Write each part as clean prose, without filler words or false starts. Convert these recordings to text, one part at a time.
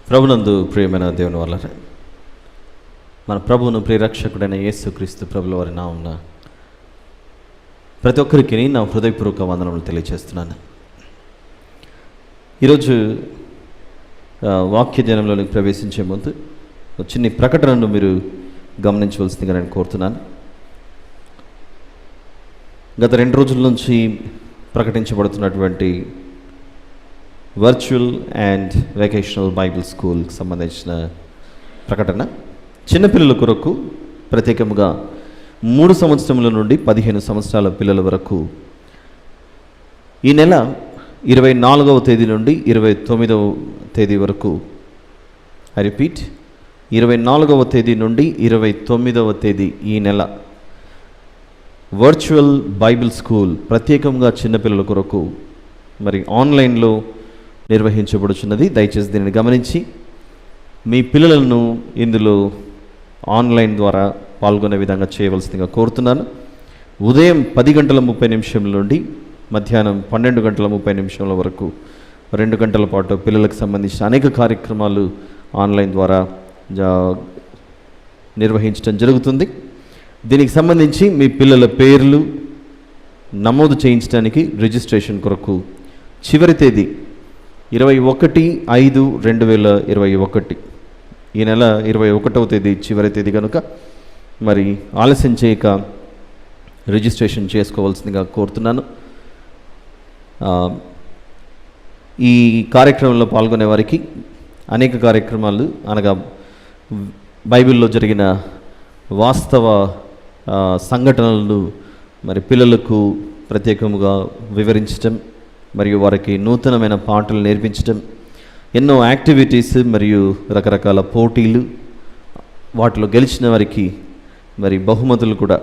ప్రభునందు ప్రియమైన దేవుని వల్ల మన ప్రభువును ప్రియరక్షకుడైన యేసుక్రీస్తు ప్రభుల వారి నామమున ప్రతి ఒక్కరికి నా హృదయపూర్వక వందనములు తెలియజేస్తున్నాను. ఈరోజు వాక్య ధ్యానంలోనికి ప్రవేశించే ముందు చిన్న ప్రకటనను మీరు గమనించవలసిందిగా నేను కోరుతున్నాను. గత 2 రోజుల నుంచి ప్రకటించబడుతున్నటువంటి వర్చువల్ అండ్ వెకేషనల్ బైబిల్ స్కూల్కి సంబంధించిన ప్రకటన చిన్నపిల్లల కొరకు ప్రత్యేకంగా 3 సంవత్సరముల నుండి 15 సంవత్సరాల పిల్లల వరకు ఈ నెల 24వ తేదీ నుండి 29వ తేదీ వరకు, ఐ రిపీట్, 24వ తేదీ నుండి 29వ తేదీ ఈ నెల వర్చువల్ బైబిల్ స్కూల్ ప్రత్యేకంగా చిన్నపిల్లల కొరకు మరి ఆన్లైన్లో నిర్వహించబడుచున్నది. దయచేసి దీనిని గమనించి మీ పిల్లలను ఇందులో ఆన్లైన్ ద్వారా పాల్గొనే విధంగా చేయవలసిందిగా కోరుతున్నాను. ఉదయం 10:30 నుండి మధ్యాహ్నం 12:30 వరకు 2 గంటల పాటు పిల్లలకు సంబంధించిన అనేక కార్యక్రమాలు ఆన్లైన్ ద్వారా నిర్వహించడం జరుగుతుంది. దీనికి సంబంధించి మీ పిల్లల పేర్లు నమోదు చేయించడానికి రిజిస్ట్రేషన్ కొరకు చివరి తేదీ 21/5/2021, ఈ నెల 21వ తేదీ చివరి తేదీ కనుక మరి ఆలస్యం చేయక రిజిస్ట్రేషన్ చేసుకోవాల్సిందిగా కోరుతున్నాను. ఈ కార్యక్రమంలో పాల్గొనే వారికి అనేక కార్యక్రమాలు అనగా బైబిల్లో జరిగిన వాస్తవ సంఘటనలను మరి పిల్లలకు ప్రత్యేకముగా వివరించటం మరియు వారికి నూతనమైన పాటలు నేర్పించటం, ఎన్నో యాక్టివిటీస్ మరియు రకరకాల పోటీలు, వాటిలో గెలిచిన వారికి మరి బహుమతులు కూడా.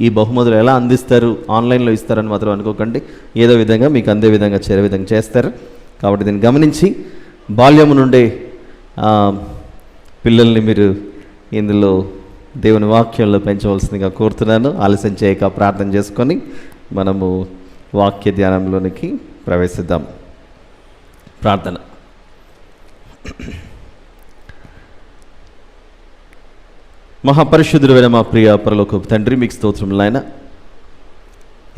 ఈ బహుమతులు ఎలా అందిస్తారు, ఆన్లైన్లో ఇస్తారని మాత్రం అనుకోకండి. ఏదో విధంగా మీకు అందే విధంగా చేరే విధంగా చేస్తారు. కాబట్టి దీన్ని గమనించి బాల్యము నుండే పిల్లల్ని మీరు ఇందులో దేవుని వాక్యంలో పెంచవలసిందిగా కోరుతున్నాను. ఆలస్యం చేయక ప్రార్థన చేసుకొని మనము వాక్య ధ్యానంలోనికి ప్రవేశిద్దాం. ప్రార్థన. మహాపరిశుద్ధుడైన మా ప్రియ పరలోకపు తండ్రి, మీకు స్తోత్రములు నాయన.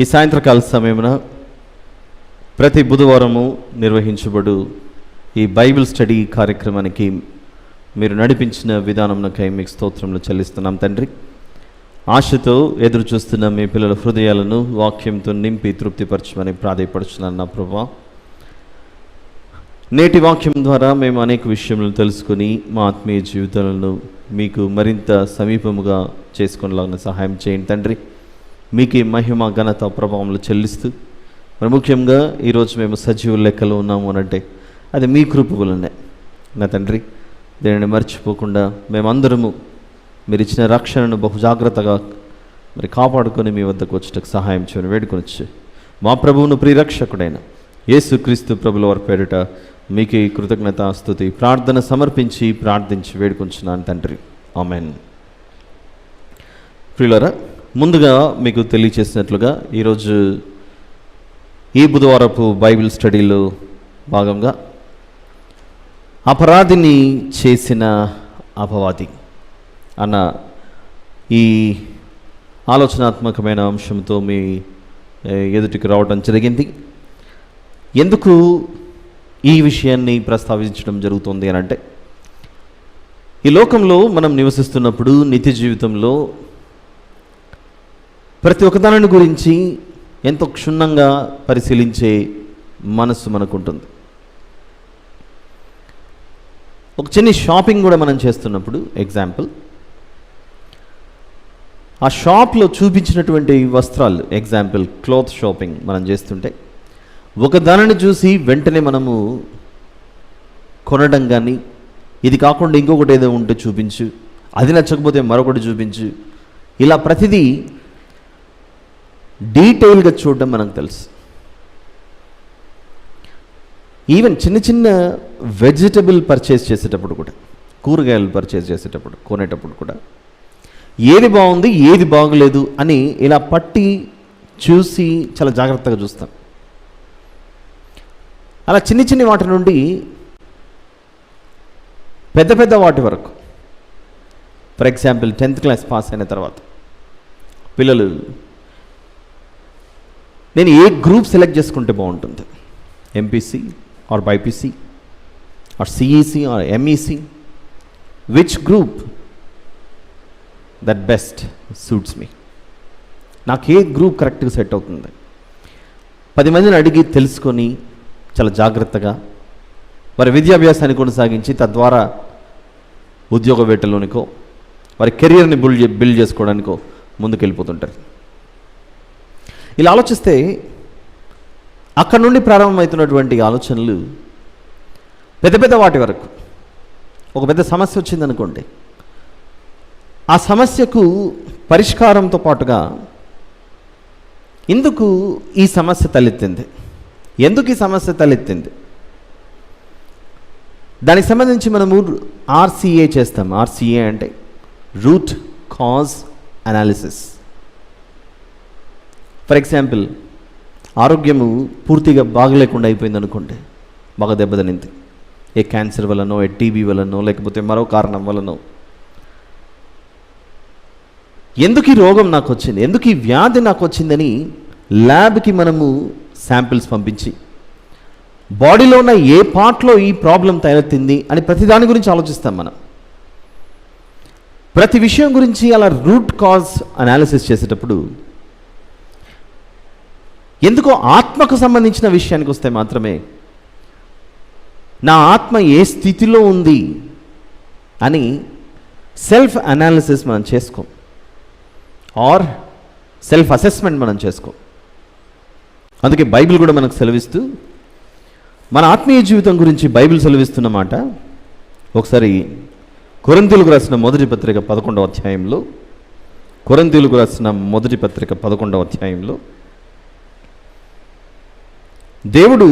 ఈ సాయంత్రకాల సమయమున ప్రతి బుధవారము నిర్వహించబడు ఈ బైబిల్ స్టడీ కార్యక్రమానికి మీరు నడిపించిన విధానంకై మీకు స్తోత్రములు చెల్లిస్తున్నాం తండ్రి. ఆశతో ఎదురు చూస్తున్న మీ పిల్లల హృదయాలను వాక్యంతో నింపి తృప్తిపరచమని ప్రాధేయపడుచున్నాను నా ప్రభువా. నేటి వాక్యం ద్వారా మేము అనేక విషయములను తెలుసుకుని మా ఆత్మీయ జీవితాలను మీకు మరింత సమీపముగా చేసుకునేలాగా సహాయం చేయండి తండ్రి. మీకు మహిమ ఘనత ప్రభావములు చెల్లిస్తూ మరి ముఖ్యంగా ఈరోజు మేము సజీవ లెక్కలో ఉన్నాము అనంటే అది మీ కృప వలనే నా తండ్రి. దీనిని మర్చిపోకుండా మేమందరము మీరు ఇచ్చిన రక్షణను బహు జాగ్రత్తగా మరి కాపాడుకొని మీ వద్దకు వచ్చేటకు సహాయం చేయని వేడుకొనొచ్చు మా ప్రభువును ప్రియరక్షకుడైన యేసుక్రీస్తు ప్రభుల వారి పేరిట మీకు కృతజ్ఞత స్తుతి ప్రార్థన సమర్పించి ప్రార్థించి వేడుకొంచున్నాను తండ్రి. ఆమెన్. ప్రియులారా, ముందుగా మీకు తెలియచేసినట్లుగా ఈరోజు ఈ బుధవారపు బైబిల్ స్టడీలో భాగంగా అపరాధిని చేసిన అపవాది అన్న ఈ ఆలోచనాత్మకమైన అంశంతో మీ ఎదుటికి రావడం జరిగింది. ఎందుకు ఈ విషయాన్ని ప్రస్తావించడం జరుగుతుంది అని అంటే, ఈ లోకంలో మనం నివసిస్తున్నప్పుడు నిత్య జీవితంలో ప్రతి ఒక్కదాని గురించి ఎంతో క్షుణ్ణంగా పరిశీలించే మనస్సు మనకుంటుంది. ఒక చిన్న షాపింగ్ కూడా మనం చేస్తున్నప్పుడు ఎగ్జాంపుల్, ఆ షాప్లో చూపించినటువంటి వస్త్రాలు, ఎగ్జాంపుల్ క్లాత్ షాపింగ్ మనం చేస్తుంటే ఒక దానిని చూసి వెంటనే మనము కొనడం కానీ, ఇది కాకుండా ఇంకొకటి ఏదో ఉంటే చూపించు, అది నచ్చకపోతే మరొకటి చూపించు, ఇలా ప్రతిదీ డీటెయిల్గా చూడడం మనకు తెలుసు. ఈవెన్ చిన్న చిన్న వెజిటబుల్ పర్చేస్ చేసేటప్పుడు కూడా, కూరగాయలు పర్చేస్ చేసేటప్పుడు కొనేటప్పుడు కూడా ఏది బాగుంది ఏది బాగలేదు అని ఇలా పట్టి చూసి చాలా జాగ్రత్తగా చూస్తాం. అలా చిన్ని చిన్ని వాటి నుండి పెద్ద పెద్ద వాటి వరకు. For example 10th class pass అయిన తర్వాత పిల్లలు నేను ఏ గ్రూప్ సెలెక్ట్ చేసుకుంటే బాగుంటుంది, MPC or BiPC or CEC or MEC, which group that best suits me, నాకు ఏ గ్రూప్ కరెక్ట్గా సెట్ అవుతుంది 10 మందిని అడిగి తెలుసుకొని చాలా జాగ్రత్తగా వారి విద్యాభ్యాసాన్ని కొనసాగించి తద్వారా ఉద్యోగ వేటలోనికో వారి కెరియర్ని బిల్డ్ చేసుకోవడానికో ముందుకెళ్ళిపోతుంటారు. ఇలా ఆలోచిస్తే అక్కడ నుండి ప్రారంభమవుతున్నటువంటి ఆలోచనలు పెద్ద పెద్ద వాటి వరకు. ఒక పెద్ద సమస్య వచ్చిందనుకోండి, ఆ సమస్యకు పరిష్కారంతో పాటుగా ఎందుకు ఈ సమస్య తలెత్తింది, ఎందుకు ఈ సమస్య తలెత్తింది, దానికి సంబంధించి మనము ఆర్సీఏ చేస్తాం. ఆర్సీఏ అంటే root cause analysis. For example, ఆరోగ్యము పూర్తిగా బాగలేకుండా అయిపోయింది అనుకోండి, బాగా దెబ్బతినింది, ఏ క్యాన్సర్ వలనో, ఏ టీబీ వలనో, లేకపోతే మరో కారణం వలనో. ఎందుకు ఈ రోగం నాకు వచ్చింది, ఎందుకు ఈ వ్యాధి నాకు వచ్చిందని ల్యాబ్కి మనము శాంపిల్స్ పంపించి బాడీలో ఉన్న ఏ పార్ట్లో ఈ ప్రాబ్లం తలెత్తింది అని ప్రతి దాని గురించి ఆలోచిస్తాం మనం. ప్రతి విషయం గురించి అలా రూట్ కాజ్ అనాలిసిస్ చేసేటప్పుడు ఎందుకో ఆత్మకు సంబంధించిన విషయానికి వస్తే మాత్రమే నా ఆత్మ ఏ స్థితిలో ఉంది అని సెల్ఫ్ అనాలిసిస్ మనం చేసుకోం, ఆర్ సెల్ఫ్ అసెస్మెంట్ మనం చేసుకోం. అందుకే బైబిల్ కూడా మనకు సెలవిస్తూ, మన ఆత్మీయ జీవితం గురించి బైబిల్ సెలవిస్తున్నమాట. ఒకసారి కొరింథీయులకు రాసిన మొదటి పత్రిక 11వ అధ్యాయంలో, కొరింథీయులకు రాసిన మొదటి పత్రిక 11వ అధ్యాయంలో దేవుడు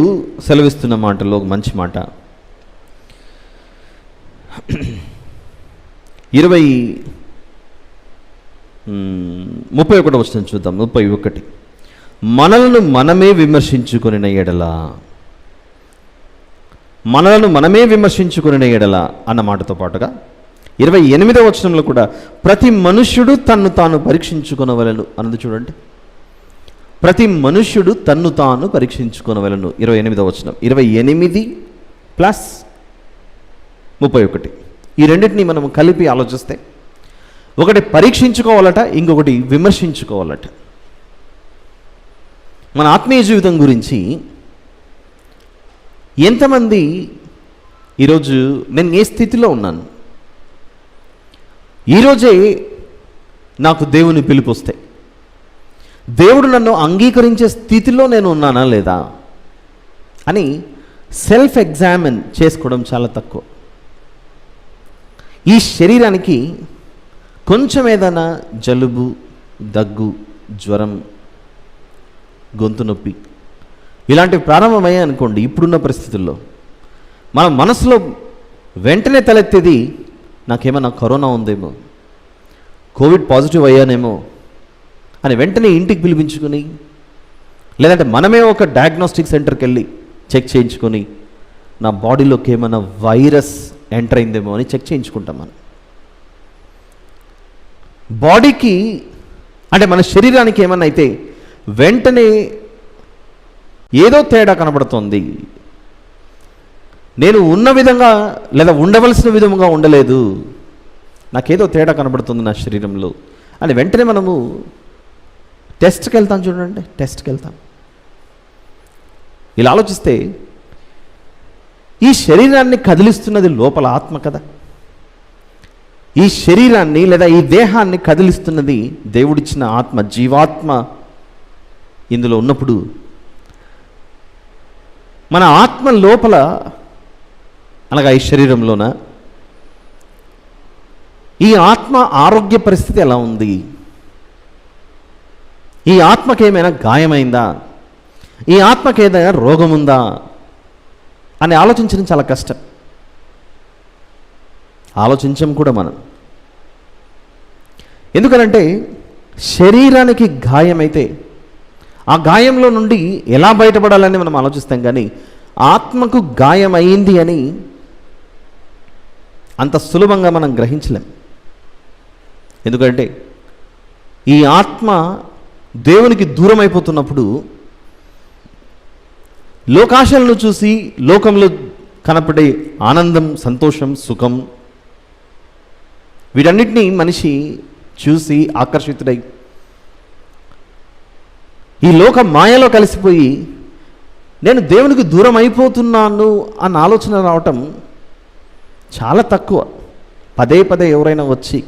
సెలవిస్తున్న మాటలో ఒక మంచి మాట. 31వ వచనం చూద్దాం. 31. మనలను మనమే విమర్శించుకొనిన ఎడల, మనలను మనమే విమర్శించుకొనిన ఎడల అన్న మాటతో పాటుగా 28వ వచనంలో కూడా ప్రతి మనుష్యుడు తన్ను తాను పరీక్షించుకొనవలెను అన్నది చూడండి. ప్రతి మనుష్యుడు తన్ను తాను పరీక్షించుకొనవలెను. 28వ వచనం, 28 ప్లస్ 31, ఈ రెండింటిని మనం కలిపి ఆలోచిస్తే ఒకటి పరీక్షించుకోవాలట, ఇంకొకటి విమర్శించుకోవాలట. మన ఆత్మీయ జీవితం గురించి ఎంతమంది ఈరోజు నేను ఏ స్థితిలో ఉన్నాను, ఈరోజే నాకు దేవుని పిలుపు వస్తే దేవుడు నన్ను అంగీకరించే స్థితిలో నేను ఉన్నానా లేదా అని సెల్ఫ్ ఎగ్జామిన్ చేసుకోవడం చాలా తక్కువ. ఈ శరీరానికి కొంచెం ఏదైనా జలుబు, దగ్గు, జ్వరం, గొంతు నొప్పి ఇలాంటివి ప్రారంభమయ్యాయి అనుకోండి, ఇప్పుడున్న పరిస్థితుల్లో మన మనసులో వెంటనే తలెత్తేది నాకేమన్నా కరోనా ఉందేమో, కోవిడ్ పాజిటివ్ అయ్యానేమో అని వెంటనే ఇంటికి పిలిపించుకొని, లేదంటే మనమే ఒక డయాగ్నోస్టిక్ సెంటర్కి వెళ్ళి చెక్ చేయించుకొని నా బాడీలోకి ఏమైనా వైరస్ ఎంటర్ అయిందేమో అని చెక్ చేయించుకుంటాం. మనం బాడీకి అంటే మన శరీరానికి ఏమన్నా అయితే వెంటనే ఏదో తేడా కనబడుతుంది, నేను ఉన్న విధంగా లేదా ఉండవలసిన విధంగా ఉండలేదు, నాకేదో తేడా కనబడుతుంది నా శరీరంలో అని వెంటనే మనము టెస్ట్కి వెళ్తాం. చూడండి, టెస్ట్కి వెళ్తాం. ఇలా ఆలోచిస్తే ఈ శరీరాన్ని కదిలిస్తున్నది లోపల ఆత్మ కదా, ఈ శరీరాన్ని లేదా ఈ దేహాన్ని కదిలిస్తున్నది దేవుడిచ్చిన ఆత్మ, జీవాత్మ ఇందులో ఉన్నప్పుడు మన ఆత్మ లోపల అనగా ఈ శరీరంలోన ఈ ఆత్మ ఆరోగ్య పరిస్థితి ఎలా ఉంది, ఈ ఆత్మకి ఏమైనా గాయమైందా, ఈ ఆత్మకి ఏదైనా రోగం ఉందా అని ఆలోచించడం చాలా కష్టం. ఆలోచించం కూడా మనం. ఎందుకనంటే శరీరానికి గాయమైతే ఆ గాయంలో నుండి ఎలా బయటపడాలని మనం ఆలోచిస్తాం, కానీ ఆత్మకు గాయం అయింది అని అంత సులభంగా మనం గ్రహించలేం. ఎందుకంటే ఈ ఆత్మ దేవునికి దూరం అయిపోతున్నప్పుడు లోకాశలను చూసి లోకంలో కనపడే ఆనందం, సంతోషం, సుఖం వీటన్నిటినీ మనిషి చూసి ఆకర్షితుడై ఈ లోక మాయలో కలిసిపోయి నేను దేవునికి దూరం అయిపోతున్నాను అన్న ఆలోచన రావటం చాలా తక్కువ. పదే పదే ఎవరైనా వచ్చి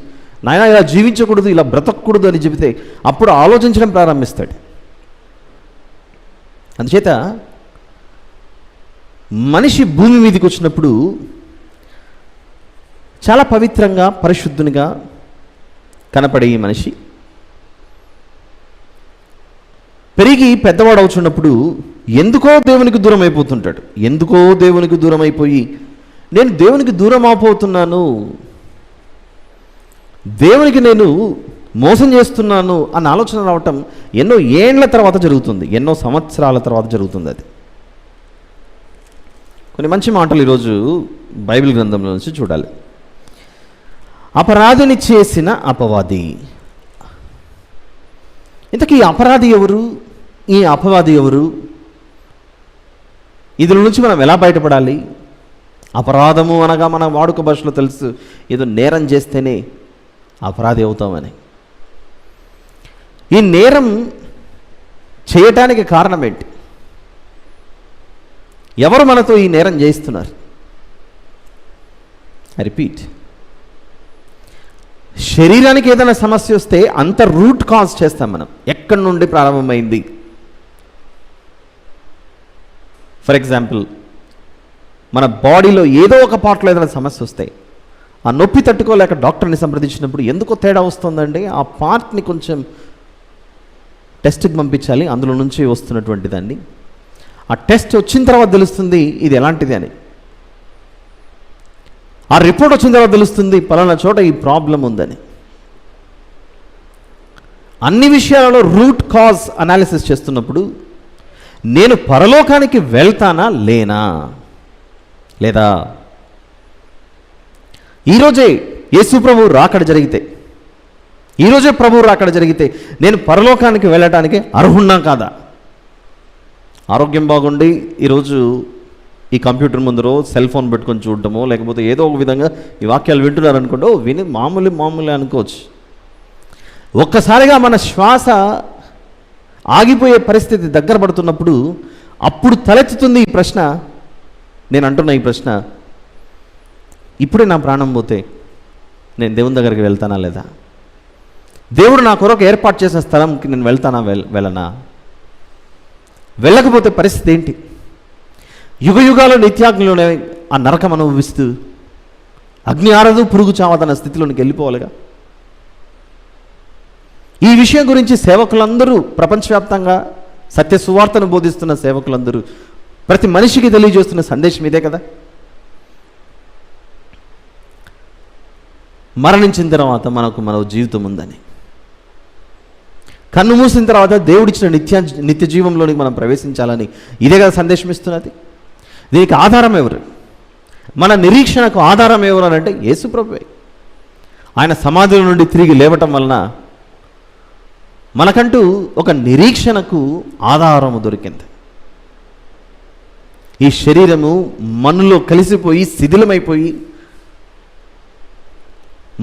నాయన ఇలా జీవించకూడదు, ఇలా బ్రతకూడదు అని చెబితే అప్పుడు ఆలోచించడం ప్రారంభిస్తాడు. అందుచేత మనిషి భూమి మీదకి వచ్చినప్పుడు చాలా పవిత్రంగా, పరిశుద్ధునిగా కనపడే ఈ మనిషి పెరిగి పెద్దవాడు అవుతున్నప్పుడు ఎందుకో దేవునికి దూరం అయిపోతుంటాడు. ఎందుకో దేవునికి దూరం అయిపోయి నేను దేవునికి దూరం అయిపోతున్నాను, దేవునికి నేను మోసం చేస్తున్నాను అన్న ఆలోచన రావటం ఎన్నో ఏండ్ల తర్వాత జరుగుతుంది, ఎన్నో సంవత్సరాల తర్వాత జరుగుతుంది. అది కొన్ని మంచి మాటలు ఈరోజు బైబిల్ గ్రంథంలో నుంచి చూడాలి. అపరాధిని చేసిన అపవాది. ఇంతకీ ఈ అపరాధి ఎవరు, ఈ అపవాది ఎవరు, ఇందులో నుంచి మనం ఎలా బయటపడాలి? అపరాధము అనగా మన వాడుక భాషలో తెలుసు, ఏదో నేరం చేస్తేనే అపరాధి అవుతామని. ఈ నేరం చేయటానికి కారణం ఏంటి? ఎవరు మనతో ఈ నేరం చేయిస్తున్నారు? ఐ రిపీట్, శరీరానికి ఏదైనా సమస్య వస్తే అంత రూట్ కాజ్ చేస్తాం మనం. ఎక్కడి నుండి ప్రారంభమైంది? ఫర్ ఎగ్జాంపుల్, మన బాడీలో ఏదో ఒక పార్ట్లో ఏదైనా సమస్య వస్తే ఆ నొప్పి తట్టుకోలేక డాక్టర్ని సంప్రదించినప్పుడు ఎందుకో తేడా వస్తుందండి, ఆ పార్ట్ని కొంచెం టెస్ట్కి పంపించాలి, అందులో నుంచి వస్తున్నటువంటి దాన్ని. ఆ టెస్ట్ వచ్చిన తర్వాత తెలుస్తుంది ఇది ఎలాంటిది అని. ఆ రిపోర్ట్ వచ్చిన తర్వాత తెలుస్తుంది పలానా చోట ఈ ప్రాబ్లం ఉందని. అన్ని విషయాలలో రూట్ కాజ్ అనాలిసిస్ చేస్తున్నప్పుడు నేను పరలోకానికి వెళ్తానా లేనా లేదా? ఈరోజే యేసు ప్రభువు రాకడ జరిగితే, ఈరోజే ప్రభువు రాకడ జరిగితే నేను పరలోకానికి వెళ్ళటానికి అర్హున్నా కాదా? ఆరోగ్యం బాగుండి ఈరోజు ఈ కంప్యూటర్ ముందరో సెల్ ఫోన్ పెట్టుకొని చూడటమో లేకపోతే ఏదో ఒక విధంగా ఈ వాక్యాలు వింటున్నారు అనుకోండి, విని మామూలే అనుకోవచ్చు. ఒక్కసారిగా మన శ్వాస ఆగిపోయే పరిస్థితి దగ్గర పడుతున్నప్పుడు అప్పుడు తలెత్తుతుంది ఈ ప్రశ్న. నేను అంటున్నా ఈ ప్రశ్న, ఇప్పుడే నా ప్రాణం పోతే నేను దేవుని దగ్గరికి వెళ్తానా లేదా? దేవుడు నా కొరకు ఏర్పాటు చేసిన స్థలంకి నేను వెళ్తానా వెళ్ళనా? వెళ్ళకపోతే పరిస్థితి ఏంటి? యుగ యుగాలు నిత్యాగ్నిలోనే ఆ నరకం అనుభవిస్తూ అగ్ని ఆరదు పురుగు చావదన్న స్థితిలోనికి వెళ్ళిపోవాలిగా. ఈ విషయం గురించి సేవకులందరూ, ప్రపంచవ్యాప్తంగా సత్య సువార్తను బోధిస్తున్న సేవకులందరూ ప్రతి మనిషికి తెలియజేస్తున్న సందేశం ఇదే కదా. మరణించిన తర్వాత మన జీవితం ఉందని, కన్ను మూసిన తర్వాత దేవుడిచ్చిన నిత్య జీవంలోనికి మనం ప్రవేశించాలని ఇదే కదా సందేశం ఇస్తున్నది. దీనికి ఆధారం ఎవరు? మన నిరీక్షణకు ఆధారం ఎవరు అని అంటే యేసు ప్రభువే. ఆయన సమాధుల నుండి తిరిగి లేవటం వలన మనకంటూ ఒక నిరీక్షణకు ఆధారము దొరికింది. ఈ శరీరము మన్నులో కలిసిపోయి శిథిలమైపోయి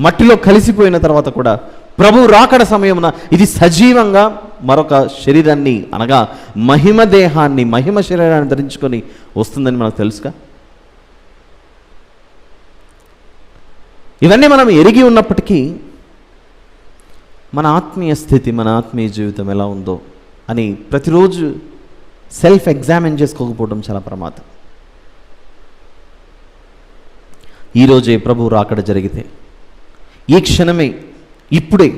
మట్టిలో కలిసిపోయిన తర్వాత కూడా ప్రభు రాకడ సమయమున ఇది సజీవంగా మరొక శరీరాన్ని అనగా మహిమ దేహాన్ని, మహిమ శరీరాన్ని ధరించుకొని వస్తుందని మనకు తెలుసుగా. ఇవన్నీ మనం ఎరిగి ఉన్నప్పటికీ మన ఆత్మీయ స్థితి, మన ఆత్మీయ జీవితం ఎలా ఉందో అని ప్రతిరోజు సెల్ఫ్ ఎగ్జామిన్ చేసుకోకపోవడం చాలా ప్రమాదం. ఈరోజే ప్రభు రాకడ జరిగితే, ఈ క్షణమే ఇప్పుడే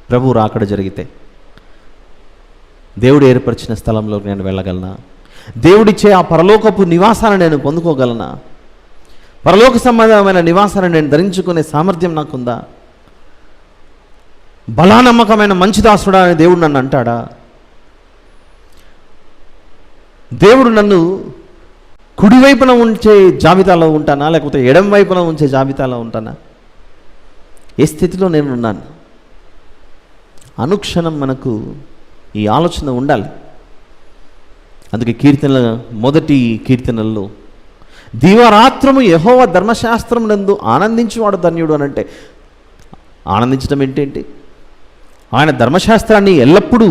ప్రభు రాకడ జరిగితే దేవుడు ఏర్పరిచిన స్థలంలోకి నేను వెళ్ళగలనా? దేవుడిచ్చే ఆ పరలోకపు నివాసాన్ని నేను పొందుకోగలనా? పరలోక సంబంధమైన నివాసాన్ని నేను ధరించుకునే సామర్థ్యం నాకుందా? బలానమ్మకమైన మంచి దాసుడా అని దేవుడు నన్ను అంటాడా? దేవుడు నన్ను కుడివైపున ఉంచే జాబితాలో ఉంటానా, లేకపోతే ఎడం వైపున ఉంచే జాబితాలో ఉంటానా? ఏ స్థితిలో నేను ఉన్నాను? అనుక్షణం మనకు ఈ ఆలోచన ఉండాలి. అందుకే మొదటి కీర్తనల్లో దీవారాత్రము యెహోవా ధర్మశాస్త్రం నందు ఆనందించువాడు ధన్యుడు అని అంటే, ఆనందించడం ఏంటేంటి? ఆయన ధర్మశాస్త్రాన్ని ఎల్లప్పుడూ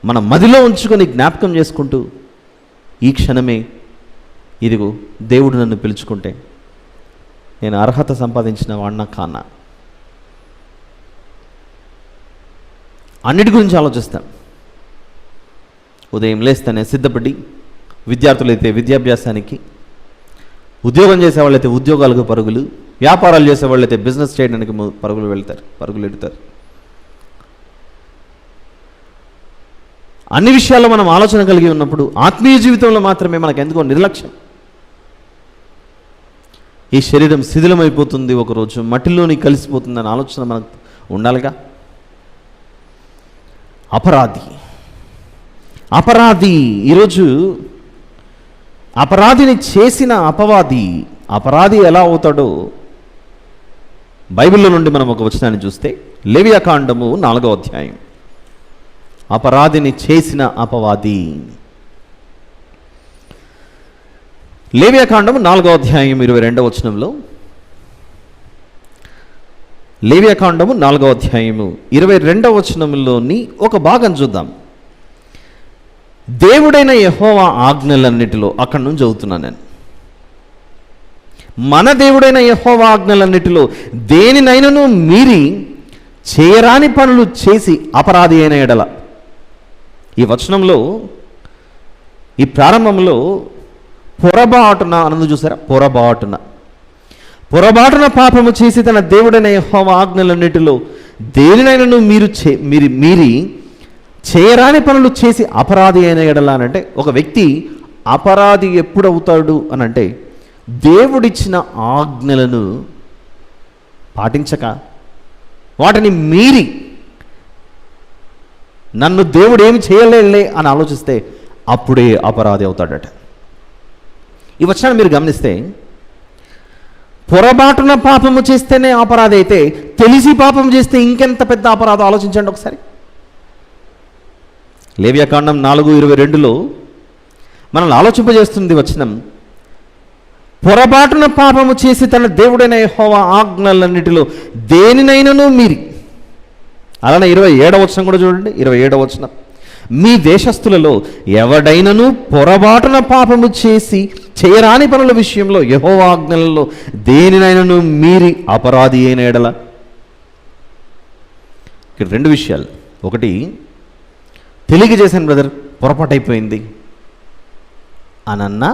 మన మదిలో ఉంచుకొని జ్ఞాపకం చేసుకుంటూ, ఈ క్షణమే ఇదిగో దేవుడు నన్ను పిలుచుకుంటే నేను అర్హత సంపాదించిన వాడినా కానా, అన్నిటి గురించి ఆలోచిస్తాను. ఉదయం లేస్తేనే సిద్ధపడి, విద్యార్థులైతే విద్యాభ్యాసానికి, ఉద్యోగం చేసేవాళ్ళైతే ఉద్యోగాలకు పరుగులు, వ్యాపారాలు చేసేవాళ్ళైతే బిజినెస్ చేయడానికి పరుగులు ఎడతారు. అన్ని విషయాల్లో మనం ఆలోచన కలిగి ఉన్నప్పుడు ఆత్మీయ జీవితంలో మాత్రమే మనకు ఎందుకో నిర్లక్ష్యం. ఈ శరీరం శిథిలమైపోతుంది, ఒకరోజు మట్టిలోని కలిసిపోతుందనే ఆలోచన మనకు ఉండాలిగా. అపరాధి ఈరోజు అపరాధిని చేసిన అపరాధి ఎలా అవుతాడో బైబిల్లో నుండి మనం ఒక వచనాన్ని చూస్తే, లేవియాకాండము 4వ అధ్యాయం. అపరాధిని చేసిన అపవాది. లేవియాకాండము 4వ అధ్యాయం 22వ వచనంలో, లేవియాకాండము 4వ అధ్యాయము 22వ వచనంలోని ఒక భాగం చూద్దాం. దేవుడైన యెహోవా ఆజ్ఞలన్నిటిలో, అక్కడి నుంచి చదువుతున్నాను నేను. మన దేవుడైన యెహోవా ఆజ్ఞలన్నిటిలో దేనినైనను మీరి చేయరాని పనులు చేసి అపరాధి అయిన ఎడల. ఈ వచనంలో, ఈ ప్రారంభంలో పొరబాటున అన్నది చూసారా? పొరబాటున పాపము చేసి తన దేవుడైన యెహోవా ఆజ్ఞలన్నిటిలో దేనినైనను మీరి చేయరాని పనులు చేసి అపరాధి అయిన ఎడల అనంటే, ఒక వ్యక్తి అపరాధి ఎప్పుడవుతాడు అనంటే, దేవుడిచ్చిన ఆజ్ఞలను పాటించక వాటిని మీరి నన్ను దేవుడు ఏమి చేయలేలే అని ఆలోచిస్తే అప్పుడే అపరాధి అవుతాడట. ఈ వచనాన్ని మీరు గమనిస్తే, పొరబాటున పాపము చేస్తేనే అపరాధి అయితే తెలిసి పాపం చేస్తే ఇంకెంత పెద్ద అపరాధం ఆలోచించండి ఒకసారి. లేవియాకాండం 4:22లో మనల్ని ఆలోచింపజేస్తుంది వచనం. పొరబాటున పాపము చేసి తన దేవుడైన యెహోవా ఆజ్ఞలన్నిటిలో దేనినైనను మీరి. అలానే 27వ వచనం కూడా చూడండి. 27వ వచనం, మీ దేశస్థులలో ఎవడైనను పొరబాటున పాపము చేసి చేయరాని పనుల విషయంలో యెహోవా ఆజ్ఞలలో దేనినైనను మీరి అపరాధి అయిన ఎడల. ఇక్కడ 2 విషయాలు. ఒకటి, తెలియజేశాను బ్రదర్, పొరపాటైపోయింది అనన్నా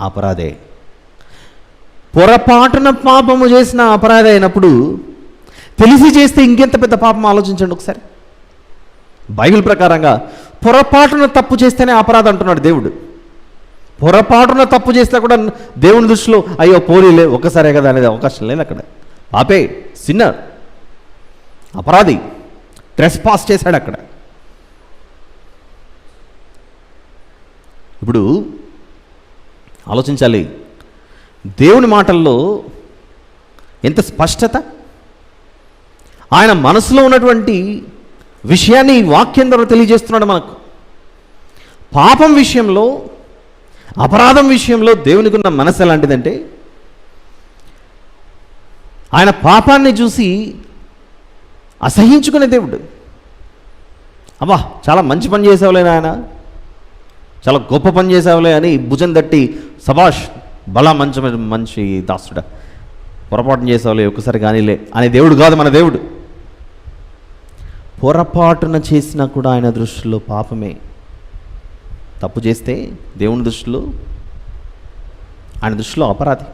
అపరాధే. పొరపాటున పాపము చేసిన అపరాధి అయినప్పుడు తెలిసి చేస్తే ఇంకెంత పెద్ద పాపం ఆలోచించండి ఒకసారి. బైబిల్ ప్రకారంగా పొరపాటున తప్పు చేస్తేనే అపరాధం అంటున్నాడు దేవుడు. పొరపాటున తప్పు చేస్తే కూడా దేవుని దృష్టిలో అయ్యో పోలీలే ఒక్కసారే కదా అనేది అవకాశం లేదు. అక్కడ పాపే, సిన్నర్, అపరాధి, ట్రెస్పాస్ చేశాడు అక్కడ. ఇప్పుడు ఆలోచించాలి, దేవుని మాటల్లో ఎంత స్పష్టత, ఆయన మనసులో ఉన్నటువంటి విషయాన్ని ఈ వాక్యం ద్వారా తెలియజేస్తున్నాడు మనకు. పాపం విషయంలో, అపరాధం విషయంలో దేవునికి ఉన్న మనసు ఎలాంటిదంటే, ఆయన పాపాన్ని చూసి అసహించుకునే దేవుడు. అబ్బా చాలా మంచి పని చేసావులే నాయన, చాలా గొప్ప పని చేసావులే అని భుజం తట్టి సబాష్ బలా మంచి దాసుడా, పొరపాటున చేసావులే ఒక్కసారి కానీలే అనే దేవుడు కాదు మన దేవుడు. పొరపాటున చేసినా కూడా ఆయన దృష్టిలో పాపమే. తప్పు చేస్తే దేవుని దృష్టిలో, ఆయన దృష్టిలో అపరాధి.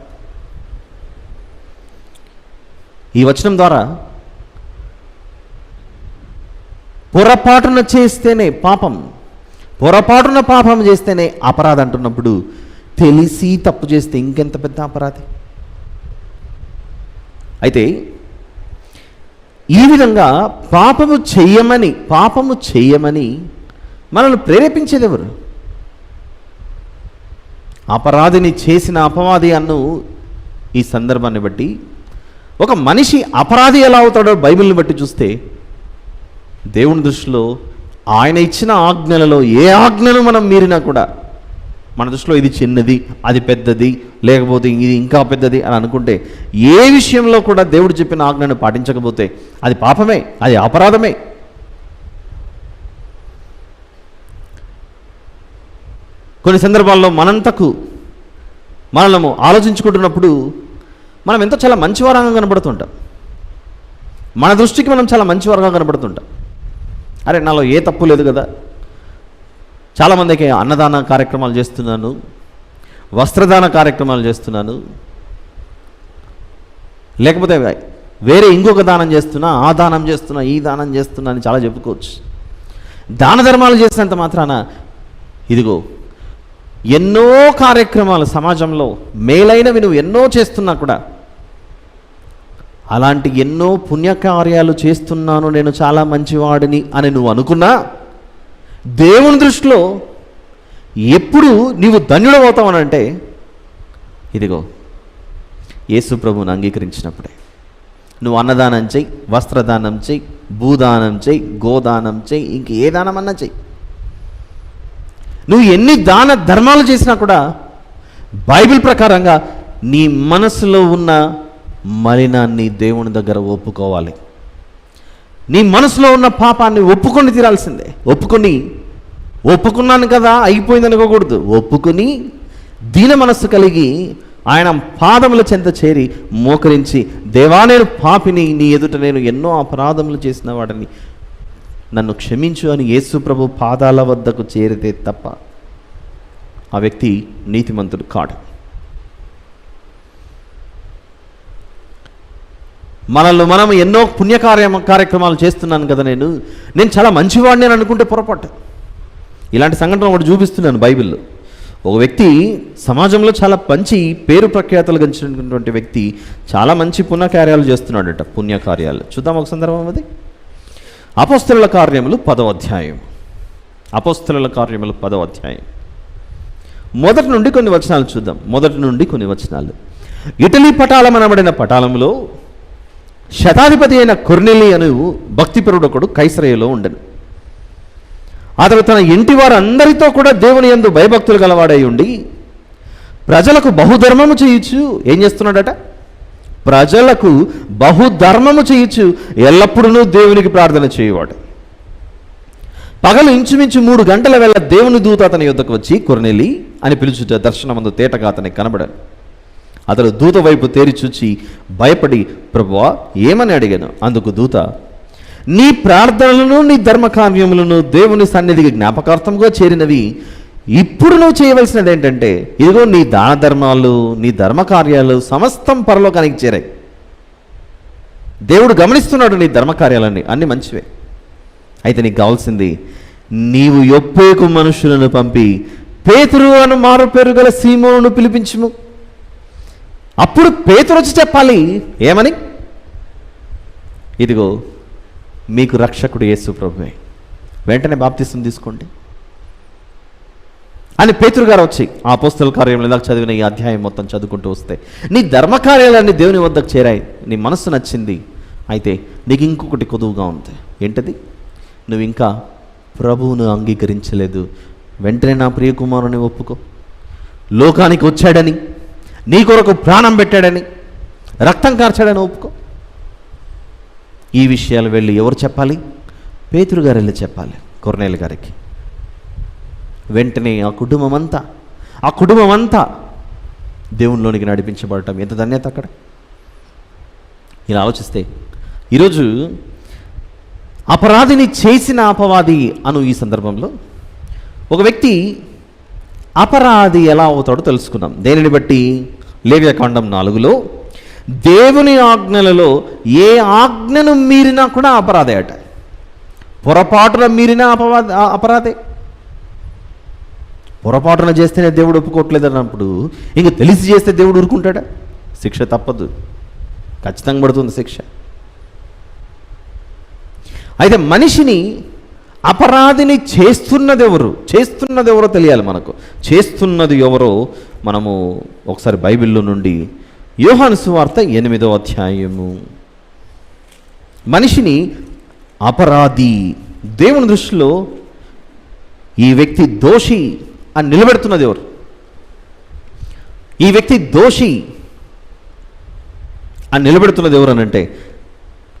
ఈ వచనం ద్వారా పొరపాటున చేస్తేనే పాపం, పొరపాటున పాపం చేస్తేనే అపరాధి అంటున్నప్పుడు తెలిసి తప్పు చేస్తే ఇంకెంత పెద్ద అపరాధి. అయితే ఈ విధంగా పాపము చెయ్యమని మనల్ని ప్రేరేపించేది ఎవరు? అపరాధిని చేసిన అపవాది అన్ను ఈ సందర్భాన్ని బట్టి ఒక మనిషి అపరాధి ఎలా అవుతాడో బైబిల్ని బట్టి చూస్తే దేవుని దృష్టిలో ఆయన ఇచ్చిన ఆజ్ఞలలో ఏ ఆజ్ఞను మనం మీరినా కూడా మన దృష్టిలో ఇది చిన్నది, అది పెద్దది, లేకపోతే ఇది ఇంకా పెద్దది అని అనుకుంటే ఏ విషయంలో కూడా దేవుడు చెప్పిన ఆజ్ఞను పాటించకపోతే అది పాపమే, అది అపరాధమే. కొన్ని సందర్భాల్లో మనంతకు మనము ఆలోచించుకుంటున్నప్పుడు మనం ఎంతో చాలా మంచివారంగా కనబడుతుంటాం. మన దృష్టికి మనం చాలా మంచివారంగా కనబడుతుంటాం. అరే నాలో ఏ తప్పు లేదు కదా, చాలామందికి అన్నదాన కార్యక్రమాలు చేస్తున్నాను, వస్త్రదాన కార్యక్రమాలు చేస్తున్నాను, లేకపోతే వేరే ఇంకొక దానం చేస్తున్నా, ఆ దానం చేస్తున్నా, ఈ దానం చేస్తున్నా అని చాలా చెప్పుకోవచ్చు. దాన ధర్మాలు చేసినంత మాత్రాన ఇదిగో ఎన్నో కార్యక్రమాలు సమాజంలో మేలైనవి నువ్వు ఎన్నో చేస్తున్నా కూడా, అలాంటి ఎన్నో పుణ్యకార్యాలు చేస్తున్నాను, నేను చాలా మంచివాడిని అని నువ్వు అనుకున్నా దేవుని దృష్టిలో ఎప్పుడు నీవు ధన్యుడవుతావనంటే ఇదిగో యేసు ప్రభువుని అంగీకరించినప్పుడే. నువ్వు అన్నదానం చెయ్యి, వస్త్రదానం చెయ్యి, భూదానం చెయ్యి, గోదానం చెయ్యి, ఇంక ఏ దానం అన్నా చెయ్యి. నువ్వు ఎన్ని దాన ధర్మాలు చేసినా కూడా బైబిల్ ప్రకారంగా నీ మనసులో ఉన్న మలినాన్ని దేవుని దగ్గర ఒప్పుకోవాలి. నీ మనసులో ఉన్న పాపాన్ని ఒప్పుకొని తీరాల్సిందే. ఒప్పుకున్నాను కదా అయిపోయింది అనుకోకూడదు. ఒప్పుకొని దీన మనస్సు కలిగి ఆయన పాదముల చెంత చేరి మోకరించి, దేవా నేను పాపిని, నీ ఎదుట నేను ఎన్నో అపరాధములు చేసిన వాడిని, నన్ను క్షమించు అని యేసు ప్రభు పాదాల వద్దకు చేరితే తప్ప ఆ వ్యక్తి నీతిమంతుడు కాడు. మనల్ని మనం ఎన్నో కార్యక్రమాలు చేస్తున్నాను కదా, నేను చాలా మంచివాడిని అని అనుకుంటే పొరపాటు. ఇలాంటి సంఘటన ఒకటి చూపిస్తున్నాను బైబిల్లో. ఒక వ్యక్తి సమాజంలో చాలా మంచి పేరు ప్రఖ్యాతలు గంచినటువంటి వ్యక్తి చాలా మంచి పుణ్యకార్యాలు చేస్తున్నాడట. పుణ్యకార్యాలు చూద్దాం ఒక సందర్భం. అది అపోస్తలుల కార్యములు 10వ అధ్యాయం. అపోస్తలుల కార్యములు 10వ అధ్యాయం మొదటి నుండి కొన్ని వచనాలు చూద్దాం. మొదటి నుండి కొన్ని వచనాలు. ఇటలీ పటాలం అనబడిన పటాలంలో శతాధిపతి అయిన కొర్నేలి అను భక్తిపరుడు ఒకడు కైసరయలో ఉండెను. అతడు తన ఇంటి వారందరితో కూడా దేవుని యందు భయభక్తులు గలవాడై ఉండి ప్రజలకు బహుధర్మము చేయొచ్చు. ఏం చేస్తున్నాడట? ప్రజలకు బహుధర్మము చేయొచ్చు, ఎల్లప్పుడూ దేవునికి ప్రార్థన చేయవాడు. పగలు ఇంచుమించు 3 గంటల వేళ దేవుని దూత అతని యొద్దకు వచ్చి, కొర్నేలి అని పిలుచుట దర్శనమందు తేటగా అతనికి కనబడాను. అతడు దూత వైపు తేరి చూచి భయపడి, ప్రభువా ఏమని అడిగాను. అందుకు దూత, నీ ప్రార్థనలను నీ ధర్మకార్యములను దేవుని సన్నిధికి జ్ఞాపకార్థంగా చేరినవి. ఇప్పుడు నువ్వు చేయవలసినది ఏంటంటే, ఇదిగో నీ దాన ధర్మాలు, నీ ధర్మకార్యాలు సమస్తం పరలోకానికి చేరాయి. దేవుడు గమనిస్తున్నాడు నీ ధర్మకార్యాలన్నీ, అన్నీ మంచివే. అయితే నీకు కావాల్సింది, నీవు యొప్పేకు మనుషులను పంపి పేతురు అను మారు పేరు గల సీమోనును పిలిపించుము. అప్పుడు పేతురు వచ్చి చెప్పాలి ఏమని, ఇదిగో మీకు రక్షకుడు యేసు ప్రభువే, వెంటనే బాప్తిసం తీసుకోండి అని పేతురు గారు వచ్చి ఆ అపోస్తలుల కార్యంలో ఇందాక చదివిన ఈ అధ్యాయం మొత్తం చదువుకుంటూ వస్తే, నీ ధర్మకార్యాలన్నీ దేవుని వద్దకు చేరాయి, నీ మనస్సు నచ్చింది. అయితే నీకు ఇంకొకటి కొదువుగా ఉంది. ఏంటది? నువ్వు ఇంకా ప్రభువును అంగీకరించలేదు. వెంటనే నా ప్రియ కుమారుని ఒప్పుకో. లోకానికి వచ్చాడని, నీ కొరకు ప్రాణం పెట్టాడని, రక్తం కార్చాడని ఒప్పుకో. ఈ విషయాలు వెళ్ళి ఎవరు చెప్పాలి? పేతురు గారు వెళ్ళి చెప్పాలి కొర్నేలి గారికి. వెంటనే ఆ కుటుంబం అంతా దేవునిలోనికి నడిపించబడటం ఎంత ధన్యత అక్కడ. ఇలా ఆలోచిస్తే ఈరోజు అపరాధిని చేసిన అపవాది అను ఈ సందర్భంలో ఒక వ్యక్తి అపరాధి ఎలా అవుతాడో తెలుసుకున్నాం. దేనిని బట్టి? లేవ్యకాండం 4లో దేవుని ఆజ్ఞలలో ఏ ఆజ్ఞను మీరినా కూడా అపరాధే అట. పొరపాటున మీరినా అపరాధే. పొరపాటున చేస్తేనే దేవుడు ఒప్పుకోవట్లేదు అన్నప్పుడు ఇంక తెలిసి చేస్తే దేవుడు ఊరుకుంటాడా? శిక్ష తప్పదు, ఖచ్చితంగా పడుతుంది శిక్ష. అయితే మనిషిని అపరాధిని చేస్తున్నది ఎవరో తెలియాలి మనకు. చేస్తున్నది ఎవరో మనము ఒకసారి బైబిల్లో నుండి యోహాను సువార్త 8వ అధ్యాయము. మనిషిని అపరాధి, దేవుని దృష్టిలో ఈ వ్యక్తి దోషి అని నిలబెడుతున్నది ఎవరు? ఈ వ్యక్తి దోషి అని నిలబెడుతున్నది ఎవరు అని అంటే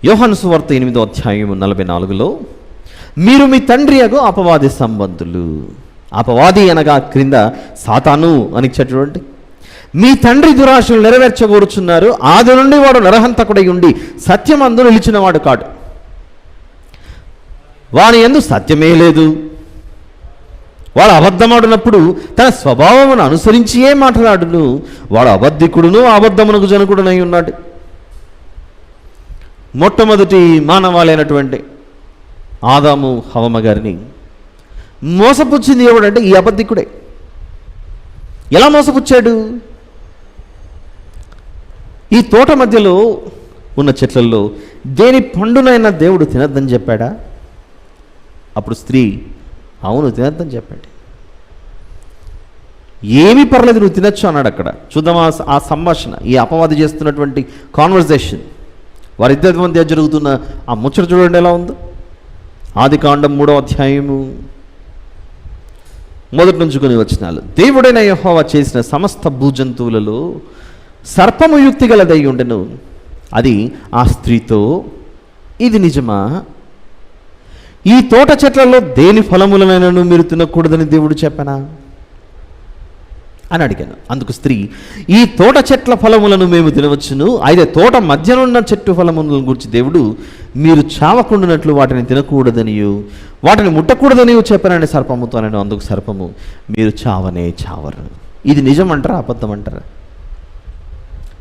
యోహాను సువార్త 8వ అధ్యాయము 44లో, మీరు మీ తండ్రి అగు అపవాది సంబంధులు. అపవాది అనగా క్రింద సాతాను అని చూడండి. మీ తండ్రి దురాశలు నెరవేర్చగోరుచున్నారు. ఆది నుండి వాడు నరహంతకుడై ఉండి సత్యమందు నిలిచినవాడు కాడు. వాని యందు సత్యమే లేదు. వాడు అబద్ధమాడినప్పుడు తన స్వభావమును అనుసరించియే మాట్లాడును. వాడు అబద్ధికుడును అబద్ధమునకు జనకుడునై ఉన్నాడు. మొట్టమొదటి మానవాళైనటువంటి ఆదాము హవ్వ గారిని మోసపుచ్చింది ఎవడంటే ఈ అబద్ధికుడే. ఎలా మోసపుచ్చాడు? ఈ తోట మధ్యలో ఉన్న చెట్లలో దేని పండునైనా దేవుడు తినద్దని చెప్పాడా? అప్పుడు స్త్రీ అవును తినద్దని చెప్పాడు. ఏమీ పర్లేదు నువ్వు తినచ్చు అన్నాడు. అక్కడ చూద్దాం ఆ సంభాషణ, ఈ అపవాది చేస్తున్నటువంటి కాన్వర్జేషన్, వారిద్దరి మధ్య జరుగుతున్న ఆ ముచ్చట చూడండి ఎలా ఉందో. ఆదికాండం 3వ అధ్యాయము మొదటి నుంచి కొన్ని వచనాలు. దేవుడైన యెహోవా చేసిన సమస్త భూజంతువులలో సర్పము యుక్తి గలదై ఉండెను. అది ఆ స్త్రీతో, ఇది నిజమా? ఈ తోట చెట్లలో దేని ఫలములనైనను మీరు తినకూడదని దేవుడు చెప్పనా అని అడిగాను. అందుకు స్త్రీ, ఈ తోట చెట్ల ఫలములను మేము తినవచ్చును, అయితే తోట మధ్యనున్న చెట్టు ఫలములను గురించి దేవుడు మీరు చావకుండానట్లు వాటిని తినకూడదనియు వాటిని ముట్టకూడదనియు చెప్పానని సర్పముతో నేను. అందుకు సర్పము, మీరు చావనే చావరు. ఇది నిజమంటారా అబద్ధం అంటారా?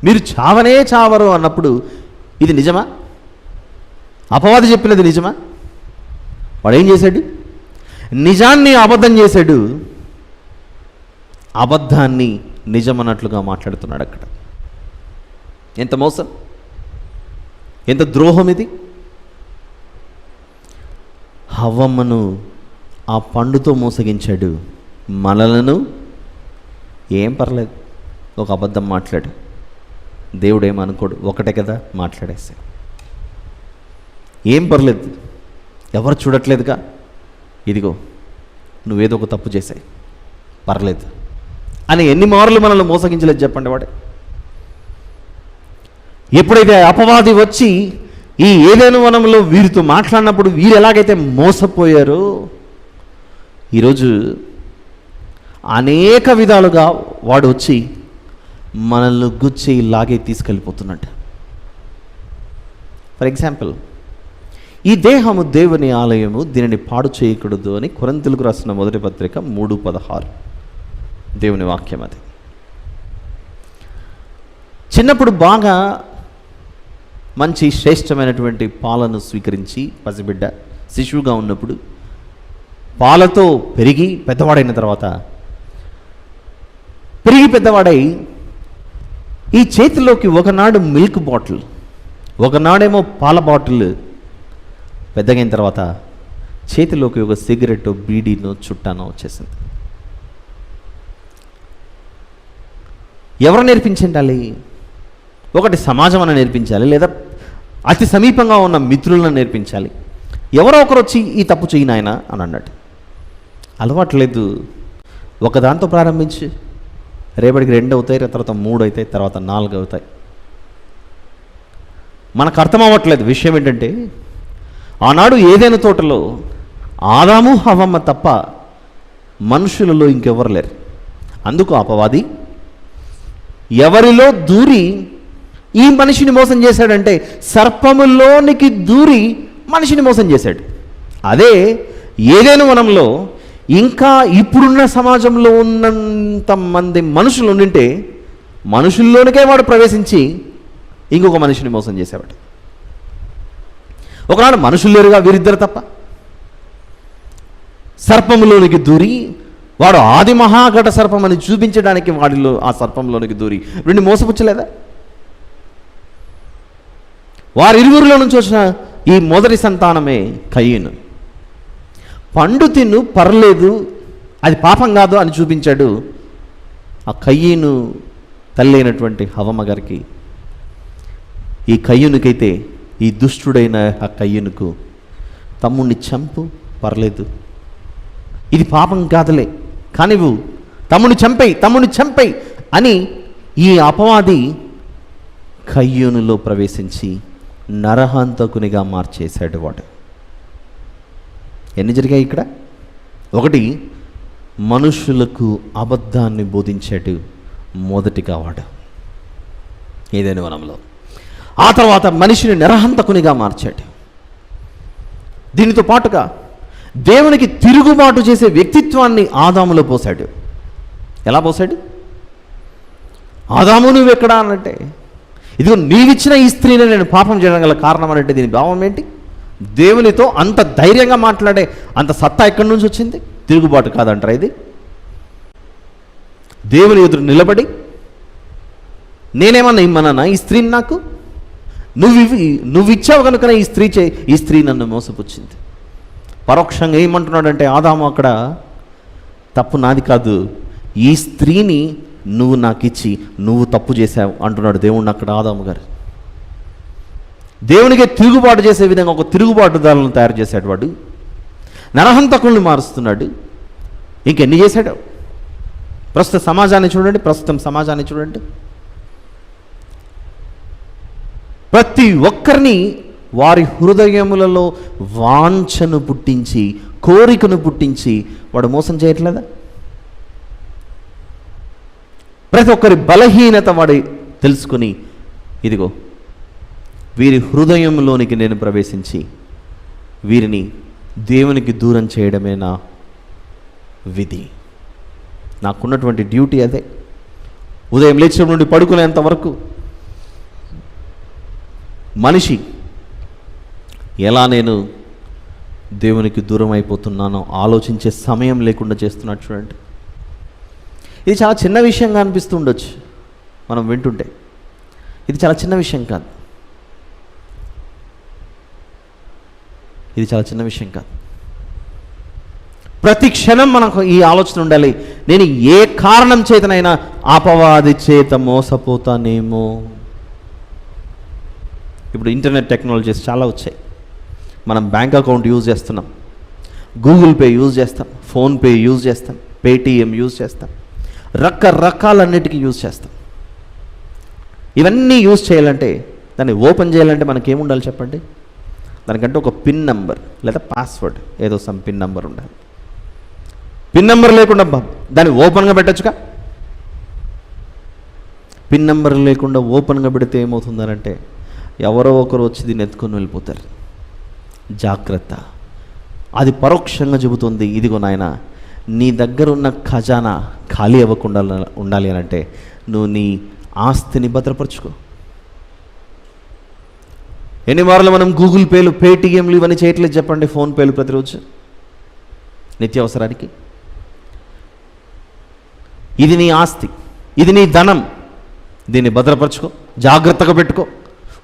మీరు చావనే చావరు అన్నప్పుడు ఇది నిజమా? అపవాది చెప్పినది నిజమా? వాడు ఏం చేశాడు? నిజాన్ని అబద్ధం చేశాడు, అబద్ధాన్ని నిజమన్నట్లుగా మాట్లాడుతున్నాడు. అక్కడ ఎంత మోసం, ఎంత ద్రోహం ఇది! హవ్వమ్మను ఆ పండుతో మోసగించాడు, మనలను ఏం పర్లేదు ఒక అబద్ధం మాట్లాడు, దేవుడు ఏమనుకోడు, ఒకటే కదా మాట్లాడేసా, ఏం పర్లేదు, ఎవరు చూడట్లేదుగా, ఇదిగో నువ్వేదో ఒక తప్పు చేసాయి పర్లేదు అని ఎన్ని మార్లు మనల్ని మోసగించలేదు చెప్పండి. వాడే ఎప్పుడైతే అపవాది వచ్చి ఈ ఏదైనా వనంలో వీరితో మాట్లాడినప్పుడు వీరు ఎలాగైతే మోసపోయారో, ఈరోజు అనేక విధాలుగా వాడు వచ్చి మనల్ని గుచ్చి లాగే తీసుకెళ్ళిపోతున్నట్టు. ఫర్ ఎగ్జాంపుల్, ఈ దేహము దేవుని ఆలయము, దీనిని పాడు చేయకూడదు అని కొరింథీయులకు రాసిన మొదటి పత్రిక 3:16 దేవుని వాక్యం. అది చిన్నప్పుడు బాగా మంచి శ్రేష్టమైనటువంటి పాలను స్వీకరించి పసిబిడ్డ శిశువుగా ఉన్నప్పుడు పాలతో పెరిగి పెద్దవాడైన తర్వాత పెద్దవాడై ఈ చేతిలోకి ఒకనాడు మిల్క్ బాటిల్, ఒకనాడేమో పాల బాటిల్, పెద్దగైన తర్వాత చేతిలోకి ఒక సిగరెట్, బీడీనో చుట్టానో వచ్చేసింది. ఎవరు నేర్పించాలి? ఒకటి సమాజం అని నేర్పించాలి, లేదా అతి సమీపంగా ఉన్న మిత్రులను నేర్పించాలి. ఎవరో ఒకరు వచ్చి ఈ తప్పు చేయి నాయనా అని అన్నాడు. అలవాట్లేదు, ఒకదాంతో ప్రారంభించి రేపటికి 2 అవుతాయి, తర్వాత 3 అవుతాయి, తర్వాత 4 అవుతాయి. మనకు అర్థం అవ్వట్లేదు. విషయం ఏంటంటే, ఆనాడు ఏదైనా తోటలో ఆదాము హవ్వమ్మ తప్ప మనుషులలో ఇంకెవరు లేరు. అందుకు అపవాది ఎవరిలో దూరి ఈ మనిషిని మోసం చేశాడంటే సర్పములోనికి దూరి మనిషిని మోసం చేశాడు. అదే ఏదైనా వనంలో ఇంకా ఇప్పుడున్న సమాజంలో ఉన్నంత మంది మనుషులు ఉండింటే మనుషుల్లోనికే వాడు ప్రవేశించి ఇంకొక మనిషిని మోసం చేసేవాడు. ఒకనాడు మనుషులు లేరుగా వీరిద్దరు తప్ప, సర్పంలోనికి దూరి వాడు ఆది మహాఘట సర్పం అని చూపించడానికి వాడిలో ఆ సర్పంలోనికి దూరి వీడిని మోసపుచ్చలేదా? వారిరువురిలో నుంచి వచ్చిన ఈ మొదటి సంతానమే కయీను. పండు తిను పర్లేదు, అది పాపం కాదు అని చూపించాడు ఆ కయ్యను తల్లి అయినటువంటి హవ్వమ్మ గారికి. ఈ కయ్యూనుకైతే, ఈ దుష్టుడైన ఆ కయ్యూనుకు తమ్ముడిని చంపు పర్లేదు, ఇది పాపం కాదులే, కానివ్వు, తమ్ముడిని చంపేయి అని ఈ అపవాది కయ్యూనులో ప్రవేశించి నరహంతకునిగా మార్చేశాడు వాడు. ఎన్ని జరిగాయి ఇక్కడ? ఒకటి, మనుషులకు అబద్ధాన్ని బోధించాడు మొదటిగా వాడు ఏదైనా వనంలో. ఆ తర్వాత మనిషిని నరహంతకునిగా మార్చాడు. దీనితో పాటుగా దేవునికి తిరుగుబాటు చేసే వ్యక్తిత్వాన్ని ఆదాములో పోశాడు. ఎలా పోశాడు? ఆదాము నువ్వెక్కడా అనంటే, ఇదిగో నీవిచ్చిన ఈ స్త్రీని నేను పాపం చేయడం గల కారణం అనంటే దీని భావం ఏంటి? దేవునితో అంత ధైర్యంగా మాట్లాడే అంత సత్తా ఎక్కడి నుంచి వచ్చింది? తిరుగుబాటు కాదంటారా ఇది? దేవుని ఎదురు నిలబడి నేనేమన్నా ఇమ్మన్నా ఈ స్త్రీని నాకు? నువ్వు ఇచ్చావు కనుక ఈ స్త్రీ నన్ను మోసపుచ్చింది. పరోక్షంగా ఏమంటున్నాడంటే ఆదాము అక్కడ, తప్పు నాది కాదు, ఈ స్త్రీని నువ్వు నాకు ఇచ్చి నువ్వు తప్పు చేశావు అంటున్నాడు దేవుణ్ణి అక్కడ ఆదాము గారు. దేవునికి తిరుగుబాటు చేసే విధంగా ఒక తిరుగుబాటుదారులను తయారు చేశాడు వాడు. నరహంతకుల్ని మారుస్తున్నాడు. ఇంకెన్ని చేశాడు? ప్రస్తుతం సమాజాన్ని చూడండి. ప్రతి ఒక్కరిని వారి హృదయములలో వాంఛను పుట్టించి, కోరికను పుట్టించి వాడు మోసం చేయట్లేదా? ప్రతి ఒక్కరి బలహీనత వాడు తెలుసుకుని, ఇదిగో వీరి హృదయంలోనికి నేను ప్రవేశించి వీరిని దేవునికి దూరం చేయడమే నా విధి, నాకున్నటువంటి డ్యూటీ అదే. ఉదయం లేచిన నుండి పడుకునేంత వరకు మనిషి ఎలా నేను దేవునికి దూరం అయిపోతున్నానో ఆలోచించే సమయం లేకుండా చేస్తున్నాడు చూడండి. ఇది చాలా చిన్న విషయంగా అనిపిస్తూ ఉండొచ్చు మనం వింటుంటే. ఇది చాలా చిన్న విషయం కాదు. ప్రతి క్షణం మనకు ఈ ఆలోచన ఉండాలి, నేను ఏ కారణం చేతనైనా అపవాది చేత మోసపోతానేమో. ఇప్పుడు ఇంటర్నెట్ టెక్నాలజీస్ చాలా వచ్చాయి. మనం బ్యాంక్ అకౌంట్ యూజ్ చేస్తున్నాం, గూగుల్ పే యూజ్ చేస్తాం, ఫోన్పే యూజ్ చేస్తాం, పేటీఎం యూజ్ చేస్తాం, రకరకాలన్నిటికీ యూజ్ చేస్తాం. ఇవన్నీ యూజ్ చేయాలంటే, దాన్ని ఓపెన్ చేయాలంటే మనకేముండాలి చెప్పండి? దానికంటే ఒక పిన్ నెంబర్ లేదా పాస్వర్డ్, ఏదో సమ్ పిన్ నెంబర్ ఉండాలి. పిన్ నెంబర్ లేకుండా దాన్ని ఓపెన్గా పెట్టచ్చుగా? పిన్ నెంబర్ లేకుండా ఓపెన్గా పెడితే ఏమవుతుందనంటే, ఎవరో ఒకరు వచ్చి దీన్ని ఎత్తుకొని వెళ్ళిపోతారు. జాగ్రత్త. అది పరోక్షంగా చెబుతుంది, ఇదిగో నాయన, నీ దగ్గర ఉన్న ఖజానా ఖాళీ అవ్వకుండా ఉండాలి అని అంటే నువ్వు నీ ఆస్తిని భద్రపరచుకో. ఎన్ని మార్లు మనం గూగుల్ పేలు, పేటీఎంలు ఇవన్నీ చేయట్లేదు చెప్పండి? ఫోన్పేలు ప్రతిరోజు నిత్యావసరానికి. ఇది నీ ఆస్తి, ఇది నీ ధనం, దీన్ని భద్రపరచుకో, జాగ్రత్తగా పెట్టుకో.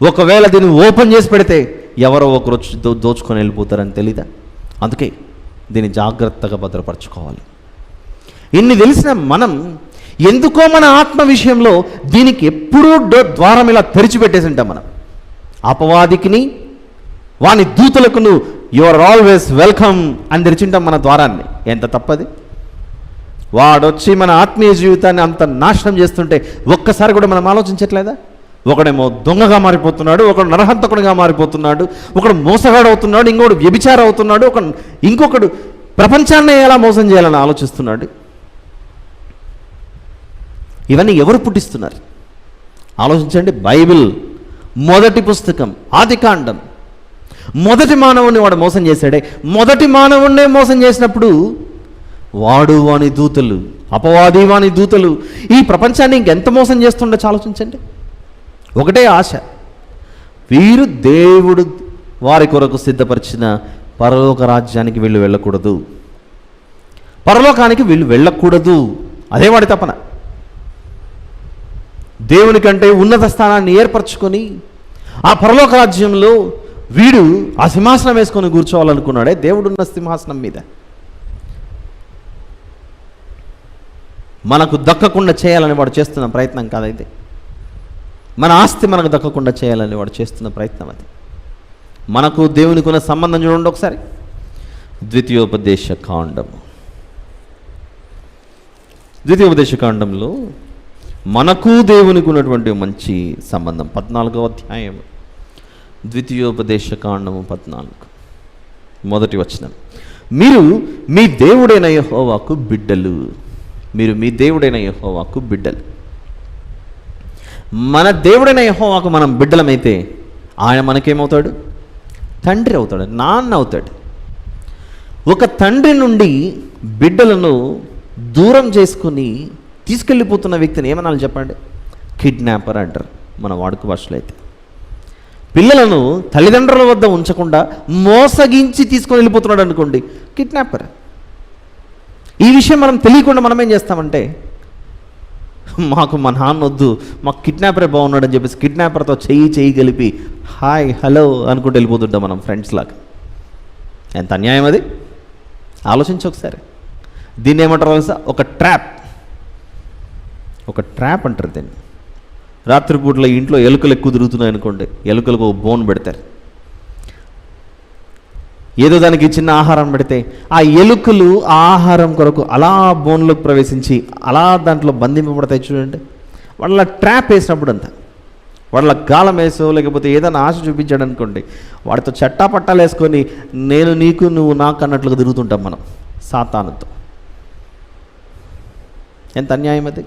ఒకవేళ దీన్ని ఓపెన్ చేసి పెడితే ఎవరో ఒకరు వచ్చి దోచుకొని వెళ్ళిపోతారని తెలీదా? అందుకే దీన్ని జాగ్రత్తగా భద్రపరచుకోవాలి. ఇన్ని తెలిసిన మనం ఎందుకో మన ఆత్మ విషయంలో దీనికి ఎప్పుడూ ద్వారం ఇలా తెరిచిపెట్టేసి ఉంటాం. మనం అపవాదికిని వాని దూతలకు యు ఆర్ ఆల్వేస్ వెల్కమ్ అని తెరిచింటాం మన ద్వారాన్ని. ఎంత తప్పది! వాడొచ్చి మన ఆత్మీయ జీవితాన్ని అంత నాశనం చేస్తుంటే ఒక్కసారి కూడా మనం ఆలోచించట్లేదా? ఒకడేమో దొంగగా మారిపోతున్నాడు, ఒకడు నరహంతకుడిగా మారిపోతున్నాడు, ఒకడు మోసగాడు అవుతున్నాడు, ఇంకొకడు వ్యభిచారం అవుతున్నాడు, ఇంకొకడు ప్రపంచాన్ని ఎలా మోసం చేయాలని ఆలోచిస్తున్నాడు. ఇవన్నీ ఎవరు పుట్టిస్తున్నారు? ఆలోచించండి. బైబిల్ మొదటి పుస్తకం ఆదికాండం, మొదటి మానవుని వాడు మోసం చేశాడే. మొదటి మానవుణ్ణే మోసం చేసినప్పుడు వాడు వాని దూతలు, అపవాది వాని దూతలు ఈ ప్రపంచాన్ని ఇంకెంత మోసం చేస్తుండొచ్చు ఆలోచించండి. ఒకటే ఆశ, వీరు దేవుడు వారి కొరకు సిద్ధపరిచిన పరలోక రాజ్యానికి వీళ్ళు వెళ్ళకూడదు, పరలోకానికి వీళ్ళు వెళ్ళకూడదు. అదే వాడి తపన. దేవుని కంటే ఉన్నత స్థానాన్ని ఏర్పరచుకొని ఆ పరలోక రాజ్యంలో వీడు ఆ సింహాసనం వేసుకొని కూర్చోవాలనుకున్నాడే దేవుడున్న సింహాసనం మీద. మనకు దక్కకుండా చేయాలని వాడు చేస్తున్న ప్రయత్నం కాదైతే. మన ఆస్తి మనకు దక్కకుండా చేయాలని వాడు చేస్తున్న ప్రయత్నం అది. మనకు దేవునికి ఉన్న సంబంధం చూడండి ఒకసారి. ద్వితీయోపదేశ కాండంలో మనకు దేవునికి ఉన్నటువంటి మంచి సంబంధం. 14వ అధ్యాయం ద్వితీయోపదేశ కాండము 14 మొదటి వచనం. మీరు మీ దేవుడైన యెహోవాకు బిడ్డలు. మీరు మీ దేవుడైన యెహోవాకు బిడ్డలు. మన దేవుడైన యెహోవాకు మనం బిడ్డలమైతే ఆయన మనకేమవుతాడు? తండ్రి అవుతాడు, నాన్న అవుతాడు. ఒక తండ్రి నుండి బిడ్డలను దూరం చేసుకుని తీసుకెళ్ళిపోతున్న వ్యక్తిని ఏమనాలి చెప్పండి? కిడ్నాపర్ అంటారు మన వాడుక భాషలో అయితే. పిల్లలను తల్లిదండ్రుల వద్ద ఉంచకుండా మోసగించి తీసుకొని వెళ్ళిపోతున్నాడు అనుకోండి, కిడ్నాపర్. ఈ విషయం మనం తెలియకుండా మనం ఏం చేస్తామంటే, మాకు మా నాన్న వద్దు, మాకు కిడ్నాపరే బాగున్నాడు అని చెప్పేసి కిడ్నాపర్తో చెయ్యి కలిపి హాయ్ హలో అనుకుంటూ వెళ్ళిపోతుంటాం మనం ఫ్రెండ్స్ లాగా. ఎంత అన్యాయం అది, ఆలోచించి ఒకసారి. దీన్ని ఏమంటారు తెలుసా? ఒక ట్రాప్ అంటారు దీన్ని. రాత్రిపూట్ల ఇంట్లో ఎలుకలు ఎక్కువ తిరుగుతున్నాయి అనుకోండి, ఎలుకలకు ఒక బోన్ పెడతారు. ఏదో దానికి చిన్న ఆహారం పెడితే ఆ ఎలుకలు ఆ ఆహారం కొరకు అలా బోన్లోకి ప్రవేశించి అలా దాంట్లో బంధింపబడతాయి చూడండి. వాళ్ళ ట్రాప్ వేసినప్పుడు అంతా, వాళ్ళ గాలం వేసో లేకపోతే ఏదైనా ఆశ చూపించాడు అనుకోండి, వాడితో చట్టాపట్టాలు వేసుకొని నేను నీకు నువ్వు నాకు అన్నట్లుగా తిరుగుతుంటాం మనం సాతానుతో. ఎంత అన్యాయం అది.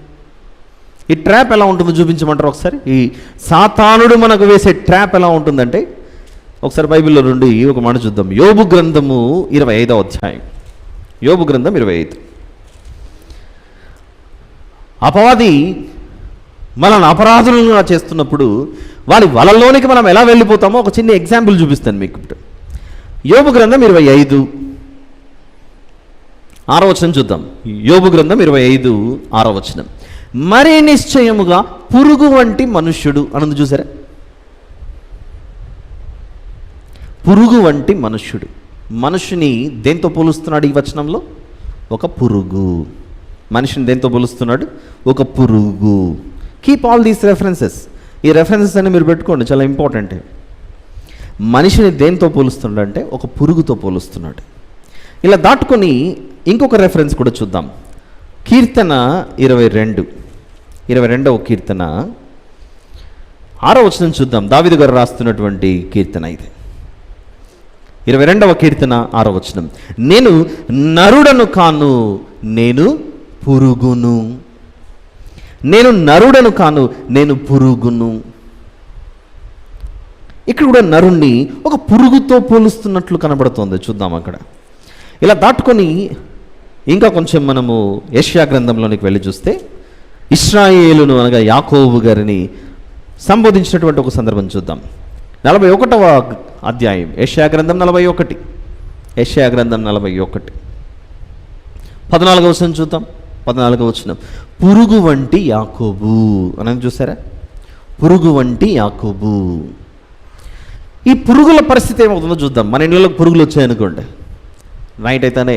ఈ ట్రాప్ ఎలా ఉంటుందో చూపించమంటారు ఒకసారి. ఈ సాతానుడు మనకు వేసే ట్రాప్ ఎలా ఉంటుందంటే, ఒకసారి బైబిల్లో నుండి ఒక మాట చూద్దాం. యోబు గ్రంథము 25వ అధ్యాయం. యోబు గ్రంథం 25. అపవాది మనల్ని అపరాధులుగా చేస్తున్నప్పుడు వాడి వలలోనికి మనం ఎలా వెళ్ళిపోతామో ఒక చిన్న ఎగ్జాంపుల్ చూపిస్తాను మీకు ఇప్పుడు. యోబు గ్రంథం 25 6వ వచనం చూద్దాం. యోబు గ్రంథం 25 6వ వచనం. మరి నిశ్చయముగా పురుగు వంటి మనుష్యుడు అన్నది చూసారా? పురుగు వంటి మనుష్యుడు. మనుషుని దేంతో పోలుస్తున్నాడు ఈ వచనంలో? ఒక పురుగు. మనిషిని దేంతో పోలుస్తున్నాడు? ఒక పురుగు. Keep all these references. ఈ రెఫరెన్సెస్ అన్ని మీరు పెట్టుకోండి, చాలా ఇంపార్టెంట్. మనిషిని దేంతో పోలుస్తున్నాడు అంటే ఒక పురుగుతో పోలుస్తున్నాడు. ఇలా దాటుకొని ఇంకొక రెఫరెన్స్ కూడా చూద్దాం. కీర్తన 22వ కీర్తన 6వ వచనం చూద్దాం. దావీదు గారు రాస్తున్నటువంటి కీర్తన ఇది. 22వ కీర్తన 6వ వచనం. నేను నరుడను కాను, నేను పురుగును. నేను నరుడను కాను, నేను పురుగును. ఇక్కడ కూడా నరుణ్ణి ఒక పురుగుతో పోలుస్తున్నట్లు కనబడుతోంది. చూద్దాం అక్కడ. ఇలా దాటుకొని ఇంకా కొంచెం మనము యెషయా గ్రంథంలోనికి వెళ్ళి చూస్తే, ఇశ్రాయేలును అనగా యాకోబు గారిని సంబోధించినటువంటి ఒక సందర్భం చూద్దాం. 41వ అధ్యాయం యెషయా గ్రంథం 41. యెషయా గ్రంథం 41 14వ వచనం చూద్దాం. 14వ వచనం. పురుగు వంటి యాకోబు అని చూసారా? పురుగు వంటి యాకోబు. ఈ పురుగుల పరిస్థితి ఏమవుతుందో చూద్దాం. మన ఇళ్ళలోకి పురుగులు వచ్చాయనుకోండి, నైట్ అయితేనే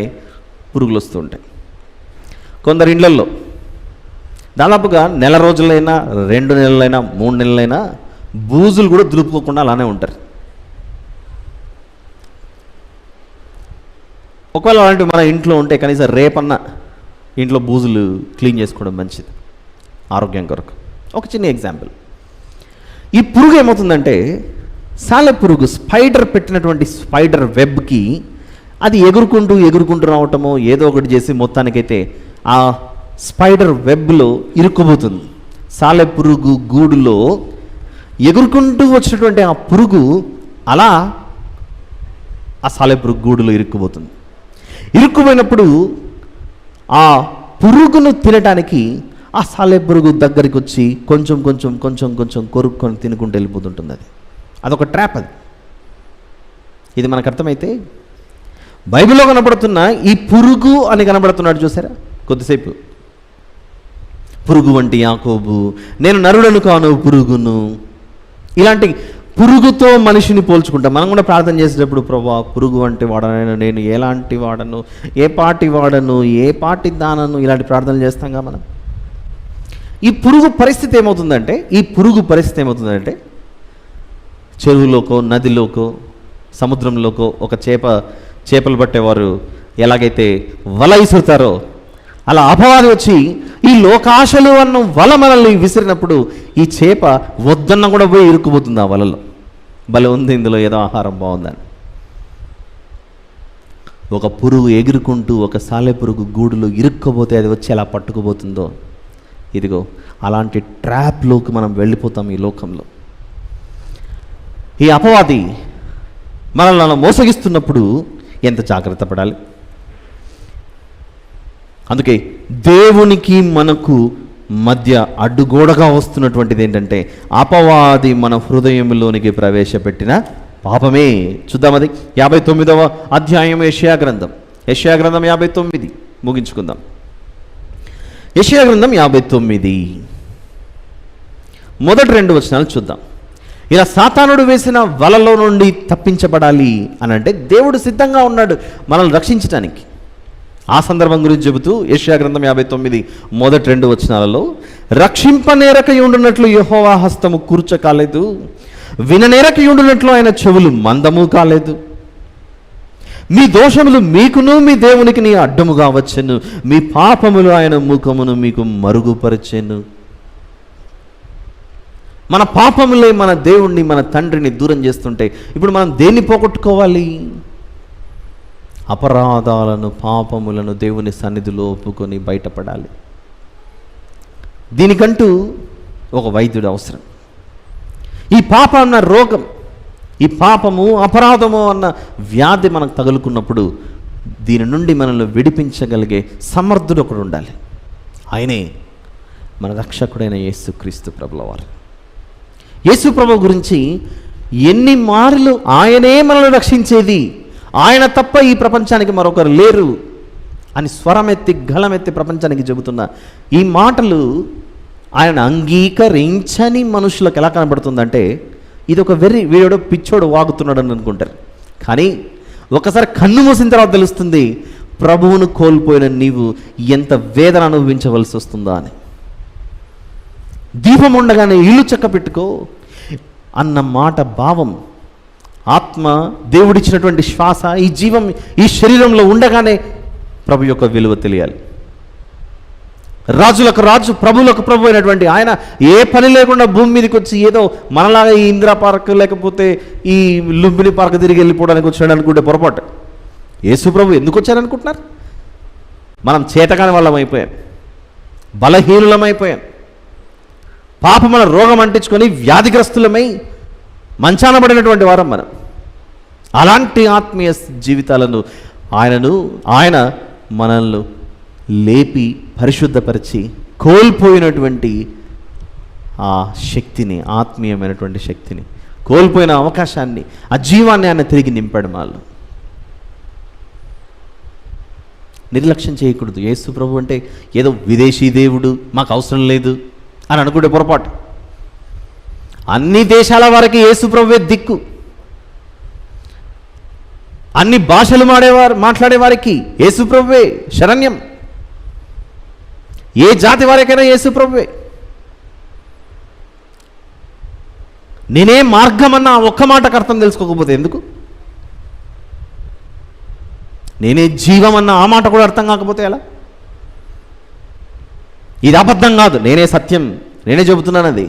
పురుగులు వస్తూ ఉంటాయి. కొందరు ఇళ్లల్లో దాదాపుగా నెల రోజులైనా 2 నెలలైనా 3 నెలలైనా బూజులు కూడా దులుపుకోకుండా అలానే ఉంటారు. ఒకవేళ అలాంటివి మన ఇంట్లో ఉంటే కనీసం రేపన్నా ఇంట్లో బూజులు క్లీన్ చేసుకోవడం మంచిది ఆరోగ్యం కొరకు. ఒక చిన్న ఎగ్జాంపుల్. ఈ పురుగు ఏమవుతుందంటే, సాలె పురుగు స్పైడర్ పెట్టినటువంటి స్పైడర్ వెబ్కి అది ఎగురుకుంటూ రావటమో ఏదో ఒకటి చేసి మొత్తానికైతే ఆ స్పైడర్ వెబ్లో ఇరుక్కుపోతుంది. సాలె పురుగు గూడులో ఎగురుకుంటూ వచ్చినటువంటి ఆ పురుగు అలా ఆ సాలె పురుగు గూడులో ఇరుక్కుపోతుంది. ఇరుక్కుపోయినప్పుడు ఆ పురుగును తినటానికి ఆ సాలె పురుగు దగ్గరికి వచ్చి కొంచెం కొరుక్కొని తినుకుంటూ వెళ్ళిపోతుంటుంది. అదొక ట్రాప్. ఇది మనకు అర్థమైతే, బైబిల్లో కనబడుతున్న ఈ పురుగు అని కనబడుతున్నాడు చూసారా? కొద్దిసేపు పురుగు వంటి యాకోబు, నేను నరుడను కాను పురుగును. ఇలాంటి పురుగుతో మనిషిని పోల్చుకుంటాం. మనం కూడా ప్రార్థన చేసేటప్పుడు, ప్రభువా పురుగు వంటి వాడనైనా నేను ఎలాంటి వాడను, ఏ పాటి వాడను, ఏ పాటి దానను, ఇలాంటి ప్రార్థనలు చేస్తాంగా మనం. ఈ పురుగు పరిస్థితి ఏమవుతుందంటే చెరువులోకో నదిలోకో సముద్రంలోకో ఒక చేపలు పట్టేవారు ఎలాగైతే వల విసురుతారో అలా అపవాది వచ్చి ఈ లోకాశలు అన్న వల మనల్ని విసిరినప్పుడు ఈ చేప వద్దన్న కూడా పోయి ఇరుక్కుపోతుంది ఆ వలలో. భలే ఉంది, ఇందులో ఏదో ఆహారం బాగుందని. ఒక పురుగు ఎగురుకుంటూ ఒక సాలెపురుగు గూడులో ఇరుక్కుపోతే అది వచ్చి ఎలా పట్టుకుపోతుందో, ఇదిగో అలాంటి ట్రాప్లోకి మనం వెళ్ళిపోతాం ఈ లోకంలో. ఈ అపవాది మనల్ని అలా మోసగిస్తున్నప్పుడు ఎంత జాగ్రత్త పడాలి. అందుకే దేవునికి మనకు మధ్య అడ్డుగోడగా వస్తున్నటువంటిది ఏంటంటే అపవాది మన హృదయంలోనికి ప్రవేశపెట్టిన పాపమే. చూద్దాం, అది 59వ అధ్యాయం యెషయా గ్రంథం 59 ముగించుకుందాం. యెషయా గ్రంథం 59 మొదటి 2 వచనాలు చూద్దాం. ఇలా సాతానుడు వేసిన వలలో నుండి తప్పించబడాలి అని అంటే దేవుడు సిద్ధంగా ఉన్నాడు మనల్ని రక్షించడానికి. ఆ సందర్భం గురించి చెబుతూ యెషయా గ్రంథం 59 మొదటి 2 వచనాలలో, రక్షింపనేరకయుండునట్లు యెహోవా హస్తము కూర్చ కాలేదు, విననేరకయుండునట్లు ఆయన చెవులు మందము కాలేదు. మీ దోషములు మీకును మీ దేవునికి నీ అడ్డముగా వచ్చెను, మీ పాపములు ఆయన ముఖమును మీకు మరుగుపరచెను. మన పాపములే మన దేవుణ్ణి మన తండ్రిని దూరం చేస్తుంటే ఇప్పుడు మనం దేన్ని పోగొట్టుకోవాలి? అపరాధాలను పాపములను దేవుని సన్నిధిలో ఒప్పుకొని బయటపడాలి. దీనికంటూ ఒక వైద్యుడు అవసరం. ఈ పాపం అన్న రోగం, ఈ పాపము అపరాధము అన్న వ్యాధి మనకు తగులుకున్నప్పుడు దీని నుండి మనల్ని విడిపించగలిగే సమర్థుడు ఒకడు ఉండాలి. ఆయనే మన రక్షకుడైన యేసుక్రీస్తు ప్రభుల వారు. యేసు ప్రభు గురించి ఎన్ని మార్లు ఆయనే మనల్ని రక్షించేది, ఆయన తప్ప ఈ ప్రపంచానికి మరొకరు లేరు అని స్వరమెత్తి గళమెత్తి ప్రపంచానికి చెబుతున్న ఈ మాటలు ఆయన అంగీకరించని మనుషులకు ఎలా కనబడుతుందంటే ఇది ఒక వీడో పిచ్చోడు వాగుతున్నాడు అని అనుకుంటారు. కానీ ఒకసారి కన్ను మూసిన తర్వాత తెలుస్తుంది ప్రభువును కోల్పోయిన నీవు ఎంత వేదన అనుభవించవలసి వస్తుందా అని. దీపం ఉండగానే ఇల్లు చక్క పెట్టుకో అన్న మాట భావం, ఆత్మ దేవుడిచ్చినటువంటి శ్వాస, ఈ జీవం ఈ శరీరంలో ఉండగానే ప్రభు యొక్క విలువ తెలియాలి. రాజులకు రాజు ప్రభువులకు ప్రభు అయినటువంటి ఆయన ఏ పని లేకుండా భూమి మీదకి వచ్చి ఏదో మనలాగా ఈ ఇందిరా పార్క్ లేకపోతే ఈ లుంబిని పార్క్ తిరిగి వెళ్ళిపోవడానికి వచ్చాడు అనుకుంటే పొరపాటు. యేసు ప్రభు ఎందుకు వచ్చారనుకుంటున్నారు? మనం చేతకాని వాళ్ళం అయిపోయాం, బలహీనులమైపోయాం, పాపముల రోగం అంటించుకొని వ్యాధిగ్రస్తులమై మంచాన పడినటువంటి వారం మనం. అలాంటి ఆత్మీయ జీవితాలను ఆయన మనల్ని లేపి పరిశుద్ధపరిచి కోల్పోయినటువంటి ఆ శక్తిని, ఆత్మీయమైనటువంటి శక్తిని, కోల్పోయిన అవకాశాన్ని, ఆ జీవాన్ని ఆయన తిరిగి నింపాడు మాలో. నిర్లక్ష్యం చేయకూడదు. యేసు ప్రభు అంటే ఏదో విదేశీ దేవుడు, మాకు అవసరం లేదు అని అనుకుంటే పొరపాటు. అన్ని దేశాల వారికి యేసు ప్రభువే దిక్కు. అన్ని భాషలు మాట్లాడే వారికి యేసు ప్రభువే శరణ్యం. ఏ జాతి వారికైనా యేసు ప్రభువే. నేనే మార్గం అన్న ఒక్క మాటకు అర్థం తెలుసుకోకపోతే ఎందుకు? నేనే జీవం అన్న ఆ మాట కూడా అర్థం కాకపోతే ఎలా? ఇది అబద్ధం కాదు, నేనే సత్యం, నేనే చెబుతున్నాను. అది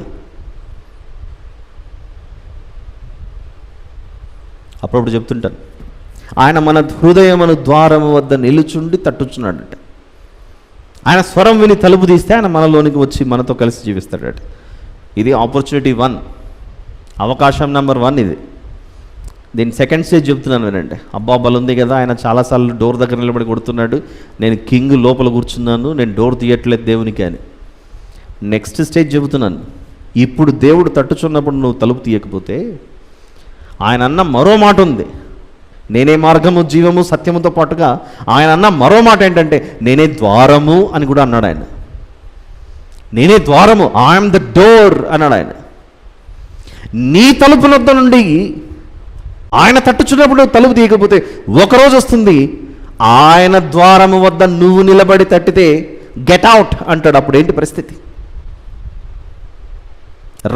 అప్పుడప్పుడు చెప్తుంటాను, ఆయన మన హృదయమును ద్వారము వద్ద నిలుచుండి తట్టుచున్నాడట. ఆయన స్వరం విని తలుపు తీస్తే ఆయన మనలోనికి వచ్చి మనతో కలిసి జీవిస్తాడట. ఇది ఆపర్చునిటీ 1, అవకాశం నెంబర్ 1 ఇది. దీని సెకండ్ స్టేజ్ చెప్తున్నాను వినండి. అబ్బా బలుంది కదా, ఆయన చాలాసార్లు డోర్ దగ్గర నిలబడి కొడుతున్నాడు, నేను కింగ్ లోపల కూర్చున్నాను, నేను డోర్ తీయట్లేదు దేవునికి అని. నెక్స్ట్ స్టేజ్ చెబుతున్నాను. ఇప్పుడు దేవుడు తట్టుచున్నప్పుడు నువ్వు తలుపు తీయకపోతే ఆయన అన్న మరో మాట ఉంది. నేనే మార్గము జీవము సత్యముతో పాటుగా ఆయన అన్న మరో మాట ఏంటంటే నేనే ద్వారము అని కూడా అన్నాడు ఆయన. నేనే ద్వారము, ఐఎమ్ ద డోర్ అన్నాడు ఆయన. నీ తలుపు వద్ద నుండి ఆయన తట్టుచున్నప్పుడు తలుపు తీయకపోతే ఒకరోజు వస్తుంది ఆయన ద్వారము వద్ద నువ్వు నిలబడి తట్టితే గెట్ అవుట్ అంటాడు. అప్పుడు ఏంటి పరిస్థితి?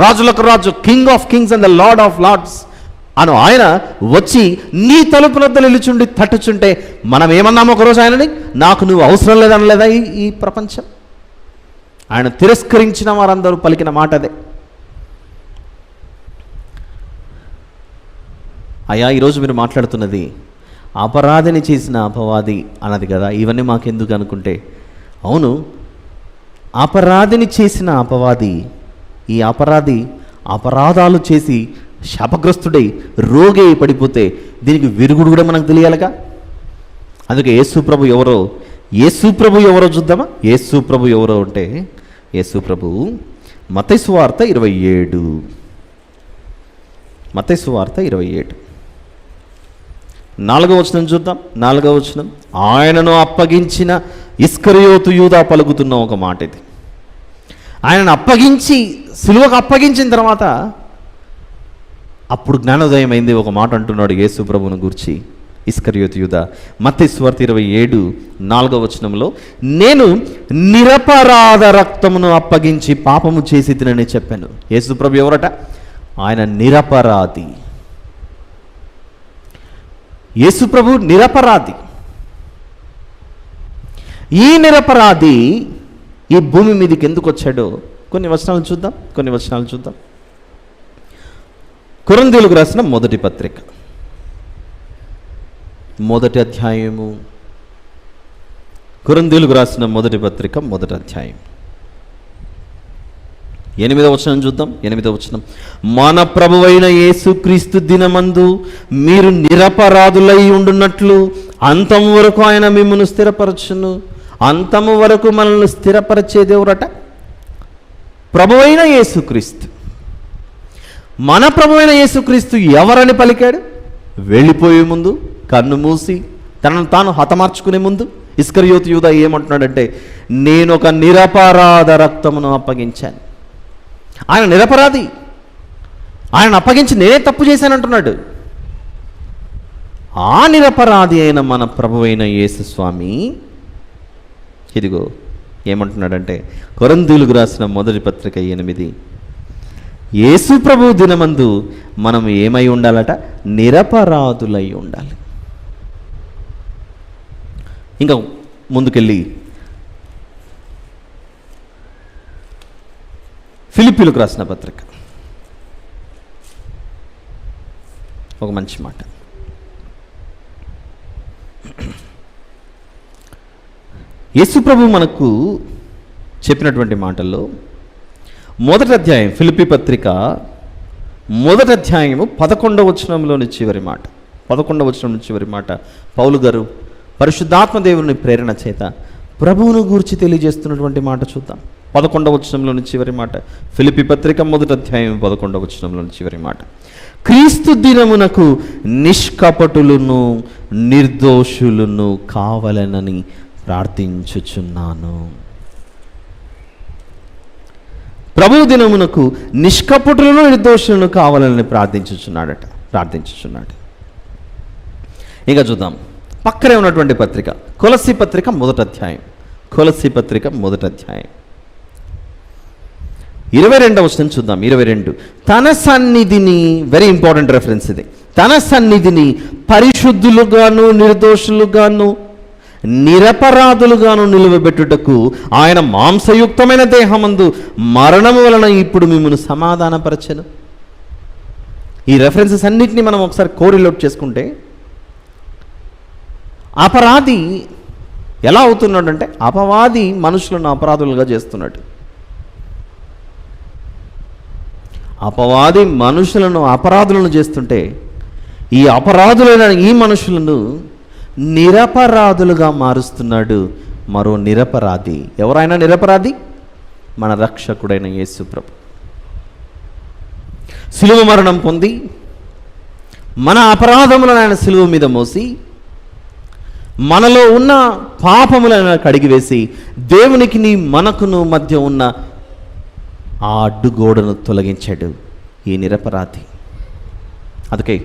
రాజులకు రాజు, king of kings and the lord of lords అను ఆయన వచ్చి నీ తలుపు వద్ద నిలుచుండి తట్టుచుంటే మనం ఏమన్నాము ఒకరోజు ఆయనని, నాకు నువ్వు అవసరం లేదనలేదా ఈ ప్రపంచం? ఆయన తిరస్కరించిన వారందరూ పలికిన మాట అదే. అయ్యా, ఈరోజు మీరు మాట్లాడుతున్నది అపరాధిని చేసిన అపవాది అన్నది కదా, ఇవన్నీ మాకెందుకు అనుకుంటే, అవును, అపరాధిని చేసిన అపవాది, ఈ అపరాధి అపరాధాలు చేసి శాపగ్రస్తుడై రోగి పడిపోతే దీనికి విరుగుడు కూడా మనకు తెలియాలిగా. అందుకే యేసుప్రభు ఎవరో చూద్దామా? యేసుప్రభు ఎవరో అంటే, యేసుప్రభు మత్తయి సువార్త 27, మత్తయి సువార్త 27 4వ వచనం చూద్దాం. 4వ వచనం, ఆయనను అప్పగించిన ఇస్కరియోతు యూదా పలుకుతున్న ఒక మాట ఇది. ఆయనను అప్పగించి సిలువకు అప్పగించిన తర్వాత అప్పుడు జ్ఞానోదయం అయింది. ఒక మాట అంటున్నాడు యేసు ప్రభువును గురించి ఇస్కరియోతు యూదా. మత్తయి సువార్త 27 4వ వచనంలో, నేను నిరపరాధ రక్తమును అప్పగించి పాపము చేసి తినని చెప్పాను. యేసు ప్రభు ఎవరట? ఆయన నిరపరాధి. యేసు ప్రభు నిరపరాధి. ఈ నిరపరాధి ఈ భూమి మీదకి ఎందుకు వచ్చాడో కొన్ని వచనాలు చూద్దాం. కొరింథీయులకు రాసిన మొదటి పత్రిక, మొదటి అధ్యాయము. కొరింథీయులకు రాసిన మొదటి పత్రిక, మొదటి అధ్యాయం 8వ వచనం చూద్దాం. 8వ వచనం, మన ప్రభువైన యేసుక్రీస్తు దినమందు మీరు నిరపరాధులై ఉండునట్లు అంతము వరకు ఆయన మిమ్మల్ని స్థిరపరచును. అంతము వరకు మనల్ని స్థిరపరిచేది ఎవరట? ప్రభువైన యేసుక్రీస్తు. మన ప్రభువైన యేసుక్రీస్తు ఎవరని పలికాడు? వెళ్ళిపోయే ముందు, కన్ను మూసి తనను తాను హతమార్చుకునే ముందు ఇస్కరియోతు యూదా ఏమంటున్నాడంటే, నేను ఒక నిరపరాధ రక్తమును అప్పగించాను. ఆయన నిరపరాధి. ఆయన అప్పగించి నేనే తప్పు చేశానంటున్నాడు. ఆ నిరపరాధి అయిన మన ప్రభువైన యేసు స్వామి ఇదిగో ఏమంటున్నాడంటే, కొరింథీయులకు రాసిన మొదటి పత్రిక 8, యేసు ప్రభు దినమందు మనం ఏమై ఉండాలట? నిరపరాధులై ఉండాలి. ఇంకా ముందుకెళ్ళి ఫిలిప్పీలకు రాసిన పత్రిక, ఒక మంచి మాట. యేసు ప్రభు మనకు చెప్పినటువంటి మాటల్లో మొదటి అధ్యాయం, ఫిలిప్పీ పత్రిక మొదటి అధ్యాయము 11వ వచనంలోని చివరి మాట, 11వ వచనం చివరి మాట పౌలు గారు పరిశుద్ధాత్మ దేవుని ప్రేరణ చేత ప్రభువును గూర్చి తెలియజేస్తున్నటువంటి మాట చూద్దాం. 11వ వచనంలోని చివరి మాట, ఫిలిప్పీ పత్రిక మొదటి అధ్యాయం 11వ వచనంలోని చివరి మాట, క్రీస్తు దినమునకు నిష్కపటులను నిర్దోషులను కావాలనని ప్రార్థించుచున్నాను. ప్రభు దినమునకు నిష్కపటులను నిర్దోషులను కావాలని ప్రార్థించుచున్నాడు. ఇంకా చూద్దాం పక్కనే ఉన్నటువంటి పత్రిక, కొలస్సీ పత్రిక మొదటి అధ్యాయం, కొలస్సీ పత్రిక మొదటి అధ్యాయం 22వ వచనం చూద్దాం. 22, తన సన్నిధిని, వెరీ ఇంపార్టెంట్ రెఫరెన్స్ ఇది, తన సన్నిధిని పరిశుద్ధులుగాను నిర్దోషులుగాను నిరపరాధులుగాను నిలువబెట్టుటకు ఆయన మాంసయుక్తమైన దేహమందు మరణము వలన ఇప్పుడు మిమ్మల్ని సమాధానపరచెను. ఈ రెఫరెన్సెస్ అన్నిటినీ మనం ఒకసారి కోరిలేట్ చేసుకుంటే, అపరాధి ఎలా అవుతున్నాడంటే, అపవాది మనుషులను అపరాధులుగా చేస్తున్నాడు. అపవాది మనుషులను అపరాధులను చేస్తుంటే, ఈ అపరాధులైన ఈ మనుషులను నిరపరాధులుగా మారుస్తున్నాడు మరో నిరపరాధి. ఎవరైనా నిరపరాధి? మన రక్షకుడైన యేసు ప్రభు సిలువ మరణం పొంది మన అపరాధములను ఆయన సిలువ మీద మోసి మనలో ఉన్న పాపములను కడిగివేసి దేవునికి మనకును మధ్య ఉన్న ఆ అడ్డుగోడను తొలగించాడు ఈ నిరపరాధి. అందుకే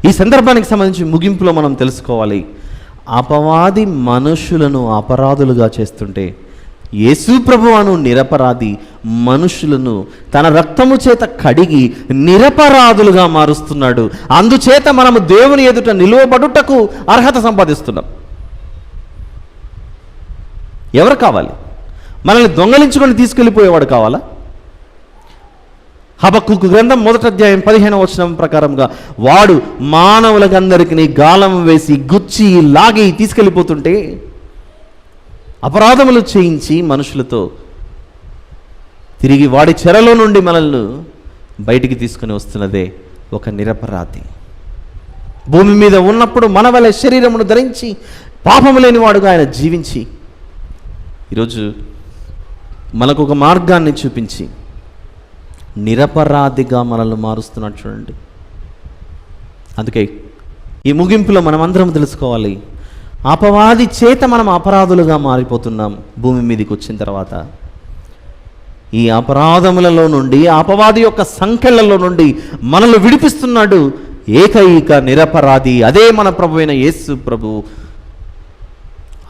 ఈ సందర్భానికి సంబంధించి ముగింపులో మనం తెలుసుకోవాలి, అపవాది మనుషులను అపరాధులుగా చేస్తుంటే యేసు ప్రభువును నిరపరాధి మనుషులను తన రక్తము చేత కడిగి నిరపరాధులుగా మారుస్తున్నాడు. అందుచేత మనము దేవుని ఎదుట నిలువబడుటకు అర్హత సంపాదిస్తున్నాం. ఎవరు కావాలి? మనల్ని దొంగలించుకొని తీసుకెళ్ళిపోయేవాడు కావాలా? హబక్కూకు గ్రంథం 1వ అధ్యాయం 15వ వచనం ప్రకారంగా వాడు మానవులకందరికీ గాలం వేసి గుచ్చి లాగి తీసుకెళ్ళిపోతుంటే, అపరాధములు చేయించి మనుషులతో తిరిగి వాడి చెరలో నుండి మనల్ని బయటికి తీసుకుని వస్తున్నదే ఒక నిరపరాధి. భూమి మీద ఉన్నప్పుడు మన వలె శరీరమును ధరించి పాపము లేనివాడుగా ఆయన జీవించి ఈరోజు మనకు ఒక మార్గాన్ని చూపించి నిరపరాధిగా మనల్ని మారుస్తున్నాడు. చూడండి, అందుకే ఈ ముగింపులో మనం అందరం తెలుసుకోవాలి, అపవాది చేత మనం అపరాధులుగా మారిపోతున్నాం. భూమి మీదకి వచ్చిన తర్వాత ఈ అపరాధములలో నుండి, అపవాది యొక్క సంకెళ్లలో నుండి మనల్ని విడిపిస్తున్నాడు ఏకైక నిరపరాధి, అదే మన ప్రభు అయిన యేసు ప్రభు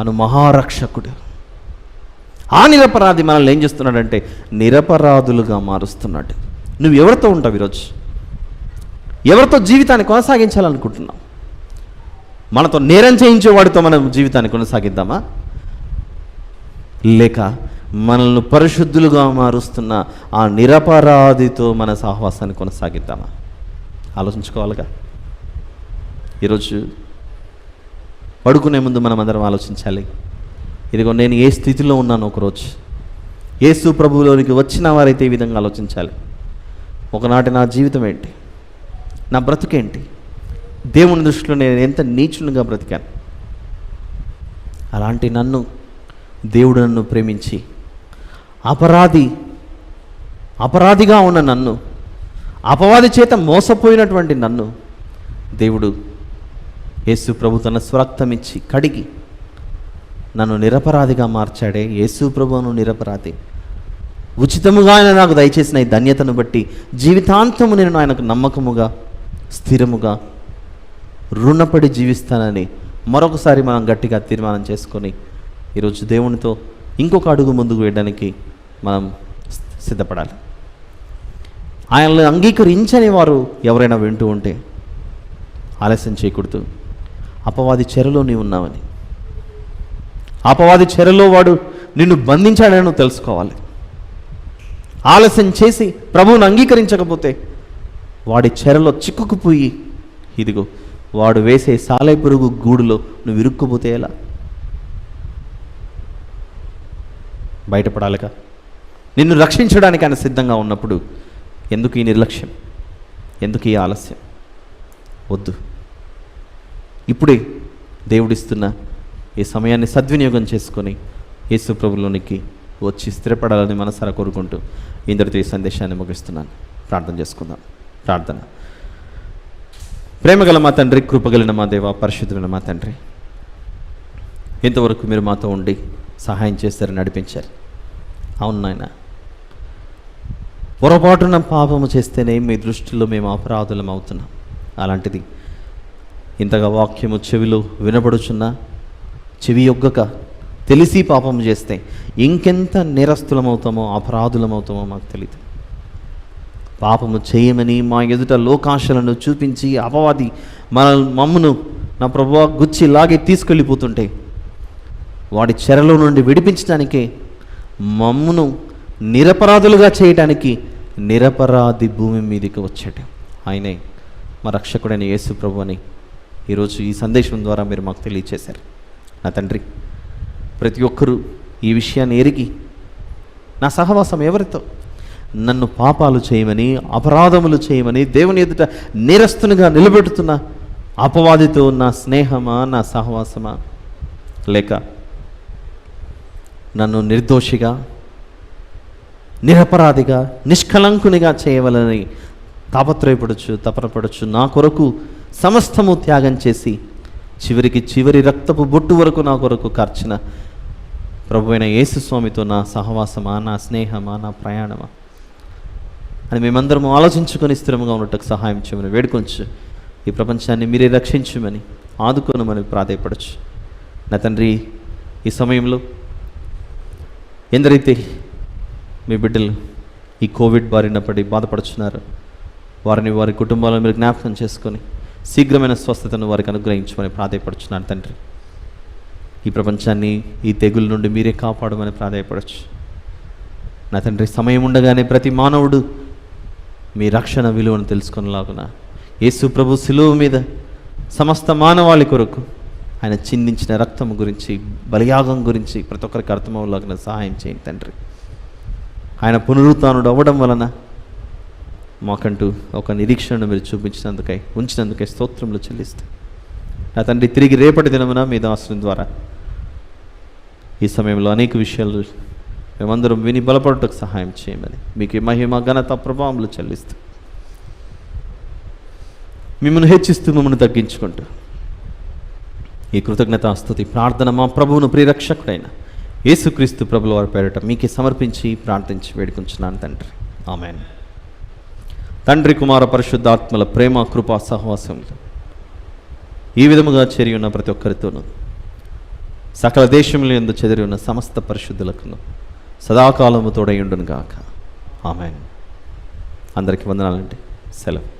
అను మహారక్షకుడు. ఆ నిరపరాధి మనల్ని ఏం చేస్తున్నాడంటే నిరపరాధులుగా మారుస్తున్నాడు. నువ్వు ఎవరితో ఉంటావు ఈరోజు? ఎవరితో జీవితాన్ని కొనసాగించాలనుకుంటున్నావు? మనతో నేరం చేయించేవాడితో మనం జీవితాన్ని కొనసాగిద్దామా, లేక మనల్ని పరిశుద్ధులుగా మారుస్తున్న ఆ నిరపరాధితో మన సహవాసాన్ని కొనసాగిద్దామా? ఆలోచించుకోవాలిగా. ఈరోజు పడుకునే ముందు మనం అందరం ఆలోచించాలి, ఇదిగో నేను ఏ స్థితిలో ఉన్నాను. ఒకరోజు యేసు ప్రభువులోనికి వచ్చిన వారైతే ఈ విధంగా ఆలోచించాలి, ఒకనాటి నా జీవితం ఏంటి, నా బ్రతుకేంటి, దేవుని దృష్టిలో నేను ఎంత నీచునిగా బ్రతికాను. అలాంటి నన్ను దేవుడు నన్ను ప్రేమించి అపరాధిగా ఉన్న నన్ను, అపవాది చేత మోసపోయినటువంటి నన్ను దేవుడు యేసు ప్రభు తన స్వరక్తం ఇచ్చి కడిగి నన్ను నిరపరాధిగా మార్చాడే. యేసు ప్రభువును నిరపరాధి ఉచితముగా ఆయన నాకు దయచేసిన ఈ ధన్యతను బట్టి జీవితాంతము నేను ఆయనకు నమ్మకముగా స్థిరముగా రుణపడి జీవిస్తానని మరొకసారి మనం గట్టిగా తీర్మానం చేసుకొని ఈరోజు దేవునితో ఇంకొక అడుగు ముందుకు వేయడానికి మనం సిద్ధపడాలి. ఆయనను అంగీకరించని వారు ఎవరైనా వింటూ ఉంటే ఆలస్యం చేయకూడదు. అపవాది చెరలో నీవు ఉన్నావని, అపవాది చెరలో వాడు నిన్ను బంధించాడని నువ్వు తెలుసుకోవాలి. ఆలస్యం చేసి ప్రభువును అంగీకరించకపోతే వాడి చెరలో చిక్కుకుపోయి ఇదిగో వాడు వేసే సాలె పురుగు గూడులో నువ్వు ఇరుక్కుపోతే ఎలా? బయటపడాలిగా. నిన్ను రక్షించడానికి ఆయన సిద్ధంగా ఉన్నప్పుడు ఎందుకు ఈ నిర్లక్ష్యం, ఎందుకు ఈ ఆలస్యం? వద్దు. ఇప్పుడే దేవుడిస్తున్న ఈ సమయాన్ని సద్వినియోగం చేసుకొని యేసు ప్రభువులోనికి వచ్చి స్థిరపడాలని మనసారా కోరుకుంటూ ఇందరితో ఈ సందేశాన్ని ముగిస్తున్నాను. ప్రార్థన చేసుకుందాం. ప్రార్థన. ప్రేమగల మా తండ్రి, కృపగలిగిన మా దేవ, పరిశుద్ధులైన మా తండ్రి, ఇంతవరకు మీరు మాతో ఉండి సహాయం చేశారు, నడిపించారు. అవును నాయన, పొరపాటున పాపము చేస్తేనే మీ దృష్టిలో మేము అపరాధులం అవుతున్నాం. అలాంటిది ఇంతగా వాక్యము చెవిలో వినబడుచున్నా చెవి యొగ్గక తెలిసి పాపము చేస్తే ఇంకెంత నేరస్తులమవుతామో అపరాధులమవుతామో మాకు తెలియదు. పాపము చేయమని మా ఎదుట లోకాశలను చూపించి అపవాది మమ్మను నా ప్రభువా గుచ్చి లాగే తీసుకెళ్ళిపోతుంటే వాడి చెరలో నుండి విడిపించడానికే మమ్మను నిరపరాధులుగా చేయటానికి నిరపరాధి భూమి మీదకి వచ్చాడు. ఆయనే మా రక్షకుడైన యేసు ప్రభు అని ఈరోజు ఈ సందేశం ద్వారా మీరు మాకు తెలియచేశారు. నా తండ్రి, ప్రతి ఒక్కరూ ఈ విషయాన్ని ఎరిగి నా సహవాసం ఎవరితో నన్ను పాపాలు చేయమని అపరాధములు చేయమని దేవుని ఎదుట నేరస్తునిగా నిలబెడుతున్న అపవాదితో నా స్నేహమా, నా సహవాసమా, లేక నన్ను నిర్దోషిగా నిరపరాధిగా నిష్కలంకునిగా చేయవలని తపనపడచ్చు నా కొరకు సమస్తము త్యాగం చేసి చివరి రక్తపు బొట్టు వరకు నా కొరకు కార్చిన ప్రభువైన యేసు స్వామితో నా సహవాసమా, నా స్నేహమా, నా ప్రయాణమా అని మేమందరము ఆలోచించుకొని స్థిరముగా ఉన్నట్టుకు సహాయం చేయమని వేడుకొంచు. ఈ ప్రపంచాన్ని మీరే రక్షించమని ఆదుకొనమని ప్రాధేయపడచ్చు. నా తండ్రి, ఈ సమయంలో ఎందరైతే మీ బిడ్డలు ఈ కోవిడ్ బారిన పడి బాధపడుచున్నారు, వారిని వారి కుటుంబాలను మీరు జ్ఞాపకం చేసుకొని శీఘ్రమైన స్వస్థతను వారికి అనుగ్రహించమని ప్రాధాయపడుచున్నాను తండ్రి. ఈ ప్రపంచాన్ని ఈ తెగుల నుండి మీరే కాపాడమని ప్రాధాయపడచ్చు నా తండ్రి. సమయం ఉండగానే ప్రతి మానవుడు మీ రక్షణ విలువను తెలుసుకునేలాగున యేసు ప్రభు శిలువ మీద సమస్త మానవాళి కొరకు ఆయన చిందించిన రక్తం గురించి, బలియాగం గురించి ప్రతి ఒక్కరికి అర్థమవులాగిన సహాయం చేయండి తండ్రి. ఆయన పునరుత్థానుడు అవ్వడం వలన మాకంటూ ఒక నిరీక్షణను మీరు ఉంచినందుకై స్తోత్రములు చెల్లిస్తాం నా తండ్రి. తిరిగి రేపటి దినమున మీ దాసుని ద్వారా ఈ సమయంలో అనేక విషయాలు మేమందరం విని బలపడటకు సహాయం చేయమని మీకు మహిమ ఘనత ప్రభావములు చెల్లిస్తూ మిమ్మల్ని హెచ్చిస్తూ మమ్మల్ని తగ్గించుకుంటూ ఈ కృతజ్ఞతాస్తుతి ప్రార్థన మా ప్రభువును ప్రియరక్షకుడైన యేసుక్రీస్తు ప్రభుల వారి పేరిట మీకే సమర్పించి ప్రార్థించి వేడుకుంటున్నాను తండ్రి. ఆమేన్. తండ్రి కుమార పరిశుద్ధాత్మల ప్రేమ కృపా సహవాసములు ఈ విధముగా చేరి ఉన్న ప్రతి ఒక్కరితోనూ సకల దేశముల యందు చెదిరి ఉన్న సమస్త పరిశుద్ధులకును సదాకాలము తోడై ఉండును గాక. ఆమేన్. అందరికీ వందనాలండి. సెలవు.